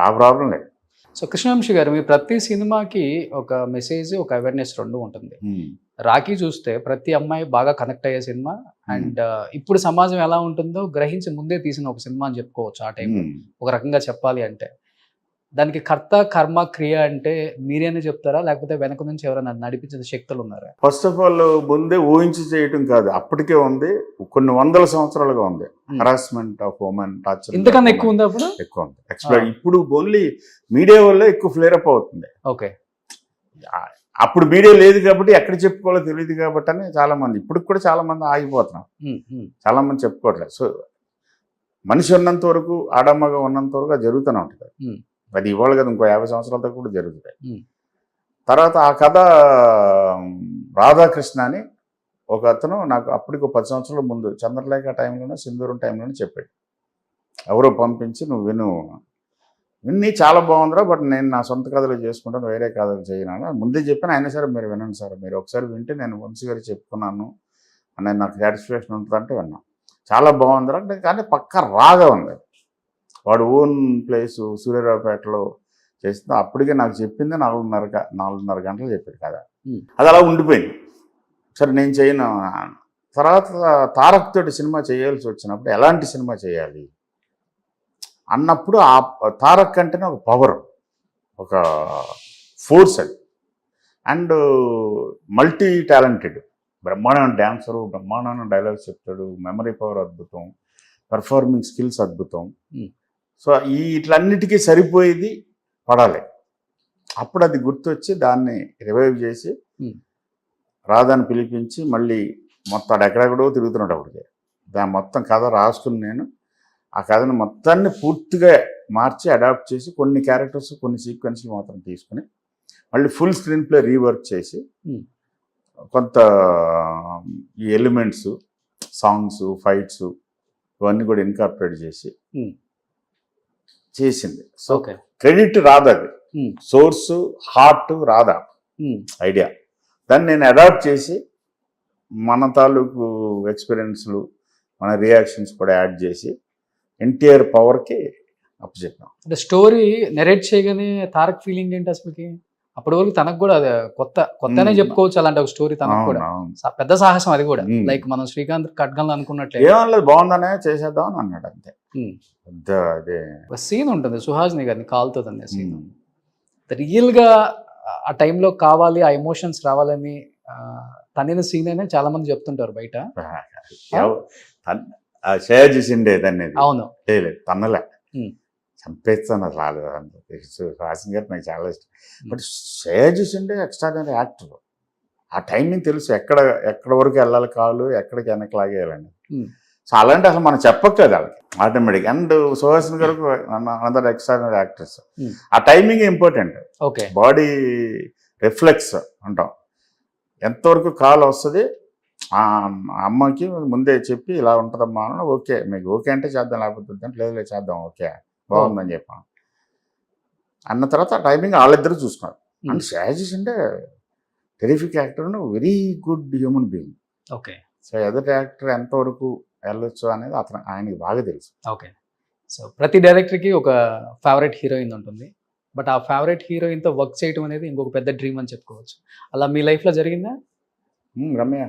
ఆ ప్రాబ్లం లేదు. సో కృష్ణవంశీ గారు, మీ ప్రతి సినిమాకి ఒక మెసేజ్, ఒక అవేర్నెస్ రెండు ఉంటుంది. రాఖీ చూస్తే ప్రతి అమ్మాయి బాగా కనెక్ట్ అయ్యే సినిమా, అండ్ ఇప్పుడు సమాజం ఎలా ఉంటుందో గ్రహించి ముందే తీసిన ఒక సినిమా అని చెప్పుకోవచ్చు. ఆ టైంలో ఒక రకంగా చెప్పాలి అంటే దానికి కర్త కర్మ క్రియ అంటే మీరేనే చెప్తారా, లేకపోతే వెనక నుంచి ఎవరైనా నడిపించిన శక్తులు ఉన్నారా? ఫస్ట్ ఆఫ్ ఆల్ ముందే ఊహించి చేయటం కాదు, అప్పటికే ఉంది, కొన్ని వందల సంవత్సరాలుగా ఉంది. హరాస్మెంట్ ఆఫ్ ఉమెన్, టార్చర్ ఇంతకన్నా ఎక్కువ ఉంది, అప్పుడు ఎక్కువ ఉంది. ఎక్స్ప్లెయిన్ ఇప్పుడు ఓన్లీ మీడియా వల్ల ఎక్కువ ఫ్లేరప్ అవుతుంది. ఓకే, అప్పుడు మీడియా లేదు కాబట్టి ఎక్కడ చెప్పుకోవాలో తెలియదు కాబట్టి అని చాలా మంది, ఇప్పుడు కూడా చాలా మంది ఆగిపోతున్నాం, చాలా మంది చెప్పుకోవట్లేదు. సో మనిషి ఉన్నంత వరకు, ఆడమ్మగా ఉన్నంత వరకు అది జరుగుతూనే ఉంటుంది. అది ఇవాళ కదా, ఇంకో 50 సంవత్సరాలతో కూడా జరుగుతాయి. తర్వాత ఆ కథ రాధాకృష్ణ అని ఒక అతను నాకు అప్పటికి 10 సంవత్సరాల ముందు చంద్రలేఖ టైంలోనే, సింధూరం టైంలోనే చెప్పాడు, ఎవరో పంపించి నువ్వు విను, విన్ని చాలా బాగుందిరా, బట్ నేను నా సొంత కథలు చేసుకుంటాను, వేరే కథలు చేయను ముందే చెప్పాను. అయినా సరే మీరు వినండి సార్, మీరు ఒకసారి వింటే నేను వంశీ గారికి చెప్పుకున్నాను అని నాకు సాటిస్ఫాక్షన్ ఉంటుందంటే విన్నాను. చాలా బాగుందిరా అంటే, కానీ పక్క రాగా ఉంది. వాడు ఓన్ ప్లేసు సూర్యారావుపేటలో చేస్తుంది. అప్పటికే నాకు చెప్పింది 4:30 గంటలు చెప్పాడు కదా, అది అలా ఉండిపోయింది. సరే నేను చేయను. తర్వాత తారక్ తోటి సినిమా చేయాల్సి వచ్చినప్పుడు ఎలాంటి సినిమా చేయాలి అన్నప్పుడు ఆ తారక్ అంటేనే ఒక పవర్, ఒక ఫోర్స్ అది. అండ్ మల్టీ టాలెంటెడ్, బ్రహ్మాండమైన డ్యాన్సరు, బ్రహ్మాండమైన డైలాగ్స్ చెప్తాడు, మెమరీ పవర్ అద్భుతం, పెర్ఫార్మింగ్ స్కిల్స్ అద్భుతం. సో ఇట్లన్నిటికీ సరిపోయేది పడాలి. అప్పుడు అది గుర్తొచ్చి దాన్ని రివైవ్ చేసి రాధాని పిలిపించి మళ్ళీ మొత్తం ఎక్కడెక్కడో తిరుగుతున్నాడు. అప్పటికే దాని మొత్తం కథ రాసుకుని నేను ఆ కథను మొత్తాన్ని పూర్తిగా మార్చి అడాప్ట్ చేసి కొన్ని క్యారెక్టర్స్ కొన్ని సీక్వెన్స్లు మాత్రం తీసుకుని మళ్ళీ ఫుల్ స్క్రీన్ ప్లే రీవర్క్ చేసి కొంత ఈ ఎలిమెంట్స్, సాంగ్స్, ఫైట్స్ ఇవన్నీ కూడా ఇన్కార్పొరేట్ చేసి చేసింది. సో క్రెడిట్ రాదది, సోర్స్ హార్ట్ రాదా ఐడియా. దాన్ని నేను అడాప్ట్ చేసి మన తాలూకు ఎక్స్పీరియన్స్లు, మన రియాక్షన్స్ కూడా యాడ్ చేసి ఎన్టీఆర్ పవర్కి అప్పచెప్పాం. అంటే స్టోరీ నెరేట్ చేయగానే తారక్ ఫీలింగ్ ఏంటి అసలుకి? అప్పటి వరకు తనకు కూడా అది కొత్తనే చెప్పుకోవచ్చు అలాంటి ఒక స్టోరీ. తనకు కూడా పెద్ద సాహసం అది కూడా. లైక్ మనం శ్రీకాంత్ ఖడ్గంలో అనుకున్నట్లే ఏమనలేదు, బాగుందనే చేసేద్దాం అని అన్నాడు అంతే. పెద్ద అదే ఒక సీన్ ఉంటుంది సుహాసిని గారిని కాలుతుంది సీన్. రియల్ గా ఆ టైంలో కావాలి, ఆ ఎమోషన్స్ రావాలని తన సీన్ అనే చాలా మంది చెప్తుంటారు బయట. షేర్ చేసిండే దాన్ని. అవును, తన్నలే చంపేస్తాను అసలు. హాసిన్ గారు నాకు చాలా ఇష్టం, బట్ షేర్ చేసిండే ఎక్స్ట్రాడినరీ యాక్టర్. ఆ టైమింగ్ తెలుసు, ఎక్కడ వరకు వెళ్ళాలి కాలు, ఎక్కడికి వెనక్కి లాగేయాలని. సో అలాంటి అసలు మనం చెప్పక్కర్లేదు వాళ్ళకి ఆటోమేటిక్. అండ్ సుహాసిన్ గారు అనదర్ ఎక్స్ట్రాడినరీ యాక్టర్స్. ఆ టైమింగ్ ఇంపార్టెంట్. బాడీ రిఫ్లెక్స్ అంటాం, ఎంతవరకు కాల్ వస్తుంది. ఆ అమ్మకి ముందే చెప్పి ఇలా ఉంటుందమ్మా అని, ఓకే మీకు ఓకే అంటే చేద్దాం, లేకపోతే అంటే లేదు చేద్దాం, ఓకే బాగుందని చెప్పాను అన్న తర్వాత ఆ టైమింగ్ వాళ్ళిద్దరూ చూసుకున్నారు. అండ్ షాజీస్ అంటే terrific actor, very good human being. Okay. So ఎదుటి యాక్టర్ ఎంతవరకు వెళ్ళొచ్చు అనేది ఆయనకి బాగా తెలుసు. ఓకే. సో ప్రతి డైరెక్టర్కి ఒక ఫేవరెట్ హీరోయిన్ ఉంటుంది, బట్ ఆ ఫేవరెట్ హీరోయిన్తో వర్క్ చేయడం అనేది ఇంకొక పెద్ద డ్రీమ్ అని చెప్పుకోవచ్చు. అలా మీ లైఫ్లో జరిగిందా? రమ్య.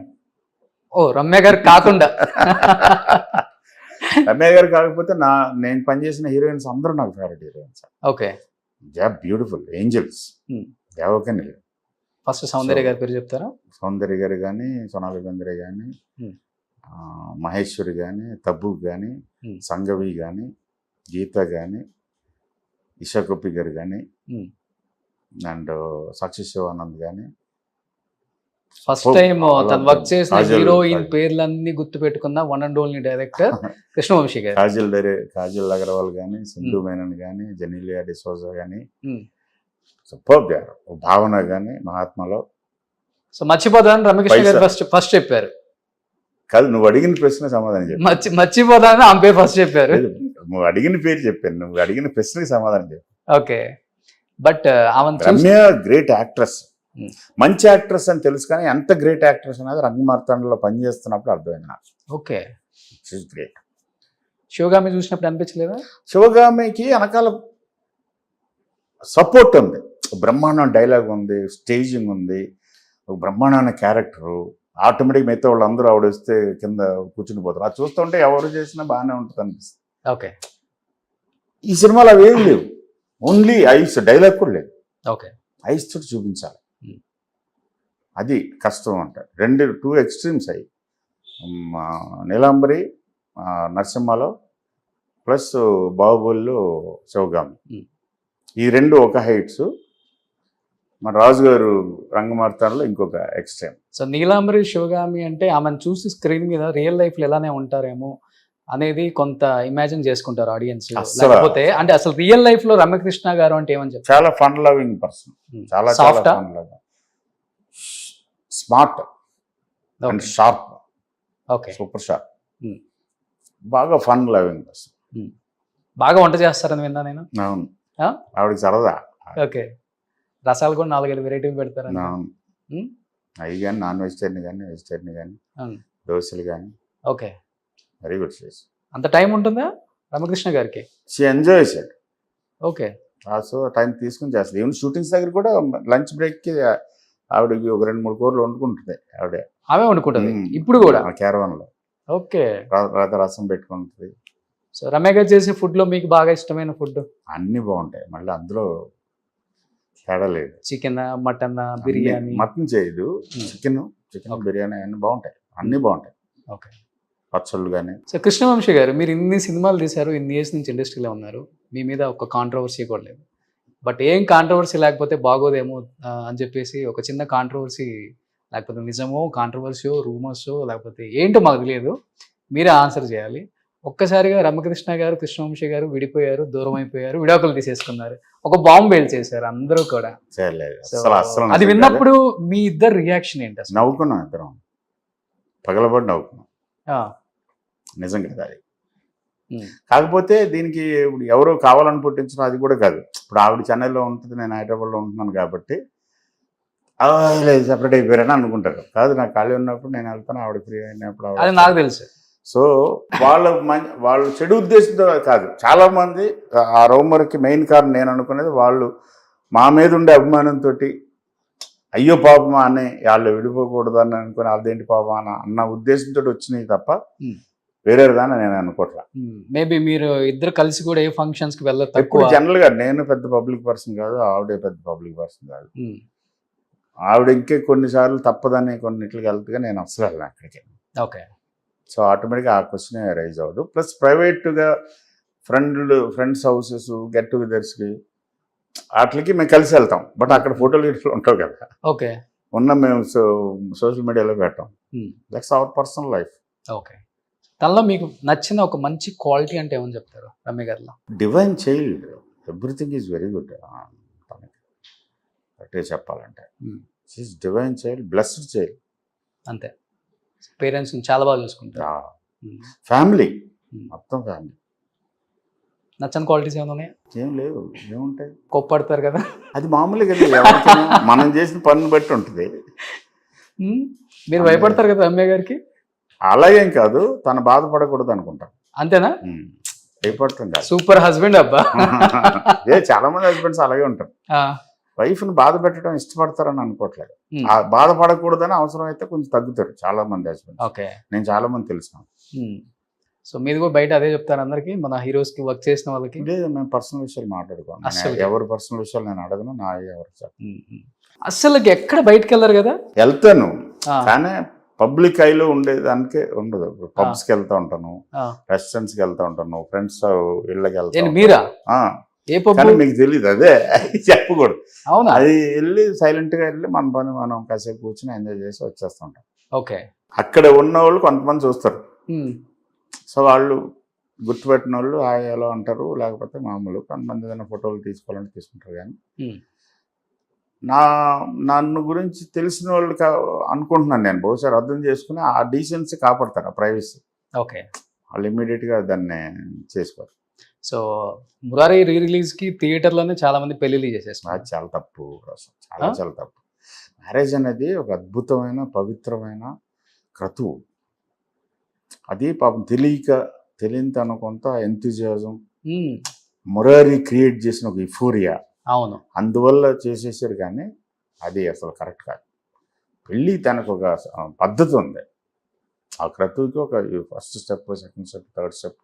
ఓ, రమ్య గారు కాకుండా రమ్య గారు కాకపోతే నేను పనిచేసిన హీరోయిన్స్ అందరూ నాకు favourite heroines. Okay. They are beautiful angels. దేవకని ఫస్ట్ సౌందర్య గారి పేరు చెప్తారా? సౌందర్య గారు కానీ, సోనాలి బెంద్రే కానీ, మహేశ్వరి కానీ, తబ్బు కానీ, సంగవి కానీ, గీత కానీ, ఇషా కపూర్ గారు కానీ, అండ్ సాక్షి శివానంద్ కానీ. ఫస్ట్ టైం తను వర్క్ చేసిన హీరోయిన్ పేర్లన్నీ గుర్తు పెట్టుకున్న one and only director Krishna Vamsi గారు. కాజల్ అగర్వాల్ కానీ, సింధు మేనన్ కానీ, జెనీలియా డిసోజా కానీ, సూపర్ గారు, భావన కానీ, మహాత్మలో. సో మర్చిపోతానని రమ్యకృష్ణ గారు ఫస్ట్ చెప్పారు. కాదు, నువ్వు అడిగిన ప్రశ్న సమాధానం చెప్పు. మర్చిపోతానని ఆమె పేరు ఫస్ట్ చెప్పారు. నువ్వు అడిగిన పేరు చెప్పాను, నువ్వు అడిగిన ప్రశ్నకి సమాధానం చెప్పు. Okay. But Ramya great actress, మంచి యాక్ట్రెస్ అని తెలుసు, కానీ ఎంత గ్రేట్ యాక్ట్రెస్ అనేది రంగమార్తాండలో పనిచేస్తున్నప్పుడు అర్థమైంది నాకు. ఓకే. గ్రేట్. శివగామి చూసినప్పుడు అనిపించలేదా? శివగామికి వెనకాల సపోర్ట్ ఉంది, బ్రహ్మాండం డైలాగ్ ఉంది, స్టేజింగ్ ఉంది, ఒక బ్రహ్మాండమైన క్యారెక్టరు. ఆటోమేటిక్ మిగతా వాళ్ళందరూ ఆవిడ వస్తే కింద కూర్చుని పోతారు. అది చూస్తుంటే ఎవరు చేసినా బాగానే ఉంటుంది అనిపిస్తుంది. ఓకే. ఈ సినిమాలో అవి ఏం లేవు, ఓన్లీ ఐస్, డైలాగ్ కూడా లేదు. ఓకే. ఐస్ తోటి చూపించాలి, అది కష్టం అంట. టూ ఎక్స్ట్రీమ్స్ అయ్యి, నీలాంబరి నరసింహలో ప్లస్ బాహుబలిలో శివగామి, ఈ రెండు ఒక హైట్స్. మన రాజు గారు రంగమార్తాండలో ఇంకొక ఎక్స్ట్రీమ్. సో నీలాంబరి శివగామి అంటే ఆమెను చూసి స్క్రీన్ మీద రియల్ లైఫ్లో ఎలానే ఉంటారేమో అనేది కొంత ఇమాజిన్ చేసుకుంటారు ఆడియన్స్. లేకపోతే అంటే అసలు రియల్ లైఫ్ లో రమ్యకృష్ణ గారు అంటే ఏమని చెప్తారు? చాలా ఫన్ లవింగ్ పర్సన్, చాలా soft, smart and sharp. Okay. Super sharp, బాగా ఫన్ లవింగ్ పర్సన్. బాగా వంట చేస్తారని విన్నా నేను. అవును, ఆ? ఆవిడకి సరదా. ఓకే. రసాలు కూడా 4-5 వెరైటీలు పెడతారు. అవి కానీ నాన్ వెజిటేరియన్ కానీ వెజిటేరియన్ కానీ దోశలు కానీ ఓకే. వెరీ గుడ్ చేసి. అంత టైం ఉంటుందా రామకృష్ణ గారికి? She enjoys it. Okay. So time తీసుకుని చేస్తుంది. ఈవెన్ షూటింగ్స్ దగ్గర కూడా లంచ్ బ్రేక్కి ఆవిడకి ఒక 2-3 కూరలు వండుకుంటుంది ఆవిడే. ఆమె వండుకుంటుంది ఇప్పుడు కూడా క్యారవాన్లో. ఓకే. రసం పెట్టుకుంటుంది. సో రమ్య గారు చేసే ఫుడ్లో మీకు బాగా ఇష్టమైన ఫుడ్? అన్నీ బాగుంటాయి, మళ్ళీ అందులో తేడా లేదు. Chicken, mutton, biryani? మటన్ చేయదు, చికెన్ బిర్యానీ అన్నీ బాగుంటాయి, అన్నీ బాగుంటాయి. ఓకే. పచ్చళ్ళు కానీ. సో కృష్ణవంశీ గారు, మీరు ఇన్ని సినిమాలు తీశారు, ఇన్ని ఇయర్స్ నుంచి ఇండస్ట్రీలో ఉన్నారు, మీ మీద ఒక కాంట్రవర్సీ కూడా లేదు. బట్ ఏం కాంట్రవర్సీ లేకపోతే బాగోదేమో అని చెప్పేసి ఒక చిన్న కాంట్రవర్సీ, లేకపోతే నిజమో కాంట్రవర్సీయో రూమర్సో లేకపోతే ఏంటో మాకు తెలియదు, మీరే ఆన్సర్ చేయాలి. ఒక్కసారిగా రమకృష్ణ గారు, కృష్ణవంశీ గారు విడిపోయారు, దూరం అయిపోయారు, విడాకులు తీసేసుకున్నారు, ఒక బాంబు బేల్ చేశారు అందరూ కూడా. అది విన్నప్పుడు మీ ఇద్దరు రియాక్షన్ ఏంటి అసలు? నవ్వుకున్నాం, ఇద్దరం పగలబడి నవ్వుకున్నాం. నిజం కదా అది. కాకపోతే దీనికి ఇప్పుడు ఎవరో కావాలని పుట్టించడం అది కూడా కాదు. ఇప్పుడు ఆవిడ చెన్నైలో ఉంటుంది, నేను హైదరాబాద్లో ఉంటున్నాను కాబట్టి లేదు సెపరేట్ అయిపోయారని అనుకుంటారు. కాదు, నాకు ఖాళీ ఉన్నప్పుడు నేను వెళ్తాను, ఆవిడ ఫ్రీ అయినప్పుడు అది నాకు తెలుసు. సో వాళ్ళు చెడు ఉద్దేశంతో కాదు. చాలామంది ఆ రూమర్కి మెయిన్ కారణం నేను అనుకునేది వాళ్ళు మా మీద ఉండే అభిమానంతో అయ్యో పాపమా అని వాళ్ళు విడిపోకూడదు అని అనుకుని అదేంటి పాపం అన్న ఉద్దేశంతో వచ్చినాయి తప్ప వేరే దాన్ని నేను అనుకోవట్లా. మేబీ మీరు ఇద్దరు కలిసి కూడా ఏ ఫంక్షన్స్కి వెళ్ళదు. ఇప్పుడు జనరల్గా నేను పెద్ద పబ్లిక్ పర్సన్ కాదు, ఆవిడే పెద్ద పబ్లిక్ పర్సన్ కాదు. ఆవిడ ఇంకే కొన్నిసార్లు తప్పదని కొన్నిట్లకి వెళ్తుందిగా, నేను అసలు వెళ్ళను అక్కడికి. ఓకే. సో ఆటోమేటిక్గా ఆ క్వశ్చన్ రైజ్ అవ్వదు. ప్లస్ ప్రైవేట్గా ఫ్రెండ్స్ హౌసెస్ గెట్ టుగెదర్స్కి వాటికి మేము కలిసి వెళ్తాం. బట్ అక్కడ ఫోటోలు గిట్లు ఉంటావు కదా. ఓకే. ఉన్న మేము సోషల్ మీడియాలో పెట్టాం. That's our personal life. Okay. తనలో మీకు నచ్చిన ఒక మంచి క్వాలిటీ అంటే ఏమని చెప్తారు రమ్య గారిలో? Divine child, everything is very good. అంటే చెప్పాలంటే she's divine child, blessed child. అంతే. పేరెంట్స్ చాలా బాగా చూసుకుంటారు. ఫ్యామిలీ మొత్తం ఫ్యామిలీ. నచ్చని క్వాలిటీస్ ఏమైనా ఉన్నాయా? ఏం లేవు. ఏముంటాయి? కోప్పడతారు కదా, అది మామూలే కదా, మనం చేసిన పనిని బట్టి ఉంటుంది. మీరు భయపడతారు కదా రమ్య గారికి? అలాగేం కాదు, తను బాధపడకూడదు అనుకుంటాను. అంతేనా? భయపడుతుంది. సూపర్ హస్బెండ్ అబ్బా. చాలా మంది హస్బెండ్స్ అలాగే ఉంటారు. వైఫ్ని బాధ పెట్టడం ఇష్టపడతారని అనుకోవట్లేదు. బాధపడకూడదని అవసరం అయితే కొంచెం తగ్గుతారు చాలా మంది హస్బెండ్స్. ఓకే. నేను చాలా మంది తెలుసు. సో మీది కూడా బయట అదే చెప్తారు అందరికి, మన హీరోస్ కి వర్క్ చేసిన వాళ్ళకి? లేదు, మేము పర్సనల్ విషయాలు మాట్లాడుకోను. ఎవరి పర్సనల్ విషయాలు నేను అడగను, నా ఎవరు చెప్పను. అసలు ఎక్కడ బయటకు వెళ్ళరు కదా? వెళ్తాను, కానీ పబ్లిక్ ఐలో ఉండేదానికే ఉండదు. పబ్స్కి వెళ్తా ఉంటాను, రెస్టారెంట్స్కి వెళ్తా ఉంటాను, ఫ్రెండ్స్ ఇళ్ళకి వెళ్తాను. మీరా? కానీ మీకు తెలియదు, అదే చెప్పకూడదు. అవునా? అది వెళ్ళి సైలెంట్ గా వెళ్ళి మన పని మనం కాసేపు కూర్చొని ఎంజాయ్ చేసి వచ్చేస్తుంటాం. ఓకే. అక్కడ ఉన్న వాళ్ళు కొంతమంది చూస్తారు, సో వాళ్ళు గుర్తుపెట్టిన వాళ్ళు ఎలా అంటారు, లేకపోతే మామూలు కొంతమంది ఏదైనా ఫోటోలు తీసుకోవాలంటే తీసుకుంటారు. కానీ నన్ను గురించి తెలిసిన వాళ్ళు అనుకుంటున్నాను నేను, బహుశా అర్థం చేసుకుని ఆ డీసెన్సీ కాపాడతారు, ఆ ప్రైవసీ. ఓకే. వాళ్ళు ఇమ్మీడియట్గా దాన్ని చేసుకోరు. సో మురారి రీ రిలీజ్ కి థియేటర్లోనే చాలా మంది పెళ్లిళ్ళు చేసేస్తున్నారు. అది చాలా తప్పు, చాలా తప్పు. మ్యారేజ్ అనేది ఒక అద్భుతమైన పవిత్రమైన క్రతువు. అది పాపం తెలియని కొంత ఎంతూజియాజం మురారి క్రియేట్ చేసిన ఒక యుఫోరియా. అవును, అందువల్ల చేసేసారు. కానీ అది అసలు కరెక్ట్ కాదు. పెళ్ళి తనకు ఒక పద్ధతి ఉంది. ఆ క్రతువుకి ఒక first step, second step, third step,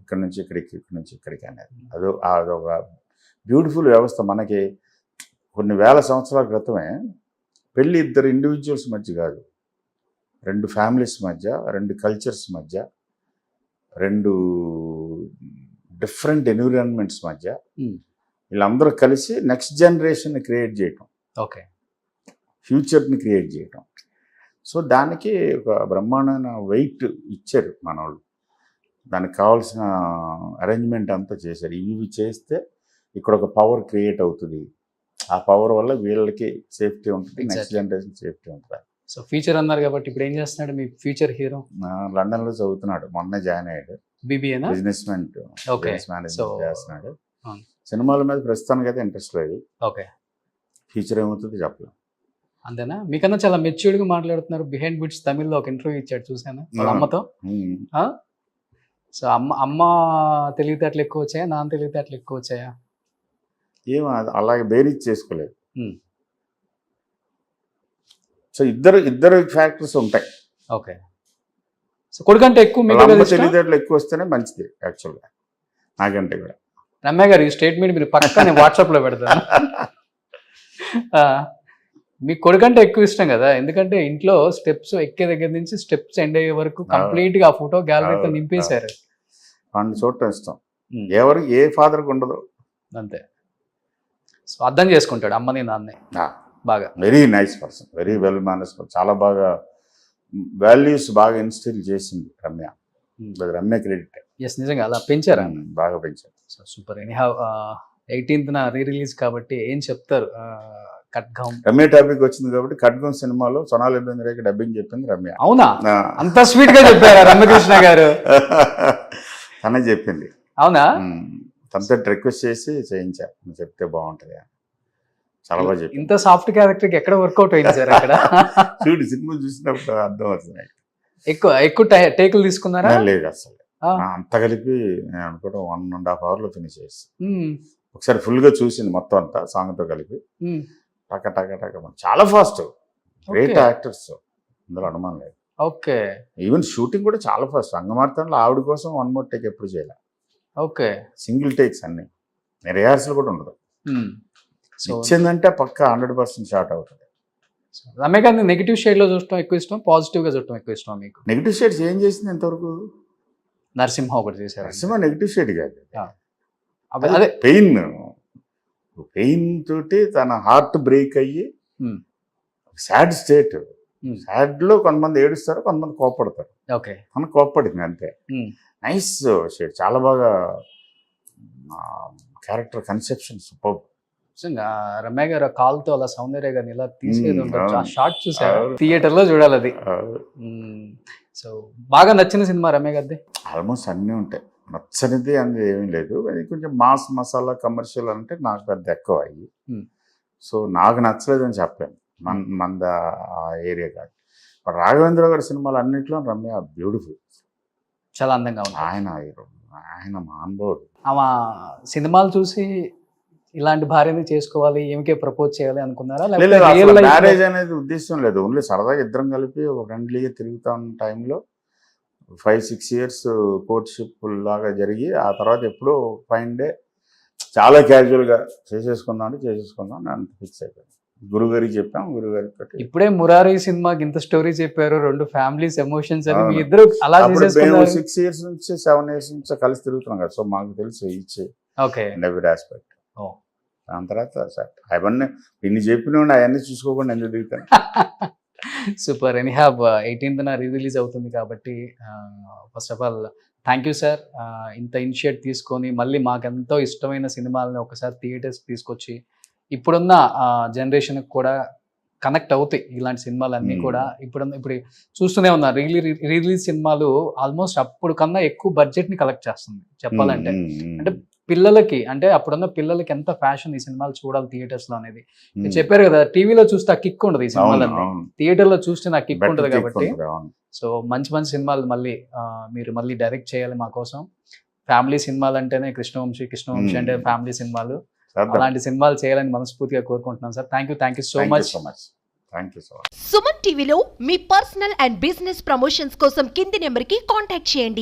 ఇక్కడ నుంచి ఇక్కడికి, ఇక్కడ నుంచి ఇక్కడికి అనేది అదొక బ్యూటిఫుల్ వ్యవస్థ. మనకి కొన్ని వేల సంవత్సరాల క్రితమే పెళ్ళి ఇద్దరు ఇండివిజువల్స్ మధ్య కాదు, 2 ఫ్యామిలీస్ మధ్య, 2 కల్చర్స్ మధ్య, 2 డిఫరెంట్ ఎన్విరాన్మెంట్స్ మధ్య వీళ్ళందరూ కలిసి నెక్స్ట్ జనరేషన్ని క్రియేట్ చేయటం, ఓకే, ఫ్యూచర్ని క్రియేట్ చేయటం. సో దానికి ఒక బ్రహ్మాండమైన వెయిట్ ఇచ్చారు మన వాళ్ళు. దానికి కావాల్సిన అరేంజ్మెంట్ అంతా చేశారు. ఇవి చేస్తే ఇక్కడ ఒక పవర్ క్రియేట్ అవుతుంది. ఆ పవర్ వల్ల వీళ్ళకి సేఫ్టీ ఉంటుంది, నెక్స్ట్ జనరేషన్ సేఫ్టీ ఉంటుంది. సో ఫ్యూచర్ అన్నారు కాబట్టి ఇప్పుడు ఏం చేస్తున్నాడు మీ ఫ్యూచర్ హీరో? లండన్లో చదువుతున్నాడు, మొన్న జాయిన్ అయ్యాడు. బీబీఏనా? Business management okay. చేస్తున్నాడు. సినిమాల మీద ప్రస్తుతానికి అయితే ఇంట్రెస్ట్ లేదు. ఓకే, ఫ్యూచర్ ఏమవుతుంది చెప్పలేం. అంతేనా? మీకన్నా చాలా మెచ్యూర్డ్గా మాట్లాడుతున్నారు. బిహైండ్ బిట్స్ తమిళ్లో ఒక ఇంటర్వ్యూ ఇచ్చాడు, చూసాను వాళ్ళ అమ్మతో. సో అమ్మ తెలివితేటలు ఎక్కువ వచ్చాయా, నాన్న తెలివితేటలు ఎక్కువ వచ్చాయా? ఏం అలాగే బేరీజ్ చేసుకోలేదు. Hmm. సో ఇద్దరు ఫ్యాక్టర్స్ ఉంటాయి. ఓకే, సో కొడుకంటే ఎక్కువ మీకు వాళ్ళ అమ్మ ఇష్టం? తెలివితేటలు ఎక్కువ వస్తేనే మంచిది యాక్చువల్గా నాకంటే కూడా. రమ్య గారు, ఈ స్టేట్మెంట్ మీరు పక్కనే వాట్సాప్లో పెడతాను. మీ కొడుకంటే ఎక్కువ ఇష్టం కదా, ఎందుకంటే ఇంట్లో స్టెప్స్ ఎక్కే దగ్గర నుంచి స్టెప్స్ ఎండ్ అయ్యే వరకు కంప్లీట్ గా ఆ ఫోటో గ్యాలరీతో నింపేశారు. వాడిని చూడటం ఇష్టం. ఎవరు ఏ ఫాదర్కి ఉండదు. అంతే. సో అర్థం చేసుకుంటాడు అమ్మని నాన్నే బాగా. Very nice person, very well manners, చాలా బాగా వాల్యూస్ బాగా ఇన్స్టిల్ చేసింది రమ్య. రమ్య క్రెడిట్. ఎస్, నిజంగా అలా పెంచారా? బాగా పెంచారు. So super. Any have 18th re release కాబట్టి ఏం చెప్తారు? ఖడ్గం రమ్య టాపిక్ వచ్చింది కాబట్టి ఖడ్గం సినిమాలో సోనాలి బెంద్రేకి డబ్బింగ్ చెప్పింది రమ్య. అవునా? అంత స్వీట్ గా చెప్పారా రమ్యకృష్ణ గారు? తనే చెప్పింది. అవునా? తనతో రిక్వెస్ట్ చేసి చేయించారు, నువ్వు చెప్తే బాగుంటుంది. చాలా బాగా చెప్పి. ఇంత సాఫ్ట్ క్యారెక్టర్ కి ఎక్కడ వర్కౌట్ అయింది సార్ అక్కడ? చూడు, సినిమా చూసినప్పుడు అర్థం అవుతుంది. ఎక్కువ టేకులు తీసుకున్నారా? లేదు అసలు. అంత కలిపి నేను అనుకోవడం 1.5 hours ఫినిష్ చేసి ఒకసారి ఫుల్ గా చూసింది మొత్తం అంతా సాంగ్ తో కలిపి. టక టక టక చాలా ఫాస్ట్, గ్రేట్ యాక్టర్స్, ఇందులో అనుమానం లేదు. ఓకే. ఈవెన్ షూటింగ్ కూడా చాలా ఫాస్ట్. అంగమార్తంలో ఆవిడ కోసం 1 more take ఎప్పుడు చేయాలి. ఓకే, సింగిల్ టేక్స్ అన్ని, రిహార్సల్ కూడా ఉండదు. ఇచ్చిందంటే పక్క 100% షార్ట్ అవుతుంది. రమ్య గారిని నెగిటివ్ షేడ్ లో చూడటం ఎక్కువ ఇష్టం, పాజిటివ్ గా చూడటం ఎక్కువ ఇష్టం మీకు? నెగిటివ్ షేడ్స్ ఏం చేసింది ఇంతవరకు? నరసింహ ఒకటి చేశారు. నరసింహ నెగిటివ్ షేడ్ కాదు, అదే పెయిన్ తోటి తన హార్ట్ బ్రేక్ అయ్యి సాడ్ స్టేట్. సాడ్ లో కొంతమంది ఏడుస్తారు, కొంతమంది కోపడతారు. ఓకే, తను కోపడింది అంతే. నైస్ షేడ్, చాలా బాగా క్యారెక్టర్ కన్సెప్షన్ సూపర్. రమ్య గారు కాల్తో అలా సౌందర్య గారిని ఇలా తీసేది ఉంటుంది, షార్ట్ చూసారు, థియేటర్ లో చూడాలి అది. సో బాగా నచ్చిన సినిమా రమ్య గారిది? ఆల్మోస్ట్ అన్నీ ఉంటాయి, నచ్చనిది అనేది ఏమీ లేదు. అది కొంచెం మాస్ మసాలా కమర్షియల్ అంటే నాకు పెద్ద ఎక్కువ అయ్యి. సో నాకు నచ్చలేదని చెప్పాను, మంద ఆ ఏరియా కాదు. బట్ రాఘవేంద్ర గారి సినిమాలు అన్నింటిలో రమ్య బ్యూటిఫుల్, చాలా అందంగా ఉంది. ఆయన మానవుడు. ఆమె సినిమాలు చూసి ఇలాంటి భార్యని చేసుకోవాలి, ఏమికే ప్రపోజ్ చేయాలి అనుకున్నారా? మ్యారేజ్ అనేది ఉద్దేశం లేదు, ఓన్లీ సరదాగా ఇద్దరం కలిపి ఒక ఫ్రెండ్లీగా తిరుగుతా ఉన్న టైంలో 5-6 years కోర్ట్షిప్ లాగా జరిగి ఆ తర్వాత ఎప్పుడో ఫైన్ డే చాలా క్యాజువల్గా చేసేసుకుందాం అని అంత ఫిక్స్ అయిపోయింది. గురుగారికి చెప్పాం, గురుగారి తోటి ఇప్పుడే మురారి సినిమాకి ఇంత స్టోరీ చెప్పారు, 2 families ఎమోషన్స్ అని, మీ ఇద్దరు అలా 6 years నుంచి 7 years నుంచి కలిసి తిరుగుతున్నాం కదా. సో మాకు తెలుసు ఈచ్ ఎవ్రీ ఆస్పెక్ట్. దాని తర్వాత సార్ అవన్నీ ఇన్ని చెప్పిన అవన్నీ చూసుకోకుండా ఎందుకు దిగుతాను. Super. Any have 18th re release అవుతుంది కాబట్టి first of all thank you sir. ఇంత ఇనిషియేట్ తీసుకొని మళ్ళీ మాకెంతో ఇష్టమైన సినిమాలని ఒకసారి థియేటర్స్ తీసుకొచ్చి ఇప్పుడున్న జనరేషన్కి కూడా కనెక్ట్ అవుతాయి ఇలాంటి సినిమాలన్నీ కూడా. ఇప్పుడు చూస్తూనే ఉన్నా రిలీజ్ సినిమాలు ఆల్మోస్ట్ అప్పుడు కన్నా ఎక్కువ బడ్జెట్ని కలెక్ట్ చేస్తుంది చెప్పాలంటే. అంటే పిల్లలకి, అంటే అప్పుడున్న పిల్లలకి ఎంత ఫ్యాషన్ ఈ సినిమాలు చూడాలి థియేటర్స్ లో అనేది. చెప్పారు కదా, టీవీలో చూస్తే ఆ కిక్ ఉండదు, ఈ సినిమాలన్నీ థియేటర్ లో చూస్తే నాకు కిక్ ఉండదు కాబట్టి. సో మంచి మంచి సినిమాలు మళ్ళీ మీరు మళ్ళీ డైరెక్ట్ చేయాలి మా కోసం. ఫ్యామిలీ సినిమాలు అంటేనే కృష్ణవంశీ అంటే ఫ్యామిలీ సినిమాలు, అలాంటి సినిమాలు చేయాలని మనస్ఫూర్తిగా కోరుకుంటున్నాను sir. Thank you so much. Suman టీవీలో మీ పర్సనల్ అండ్ బిజినెస్ ప్రమోషన్స్ కోసం కింది నెంబర్కి కాంటాక్ట్ చేయండి.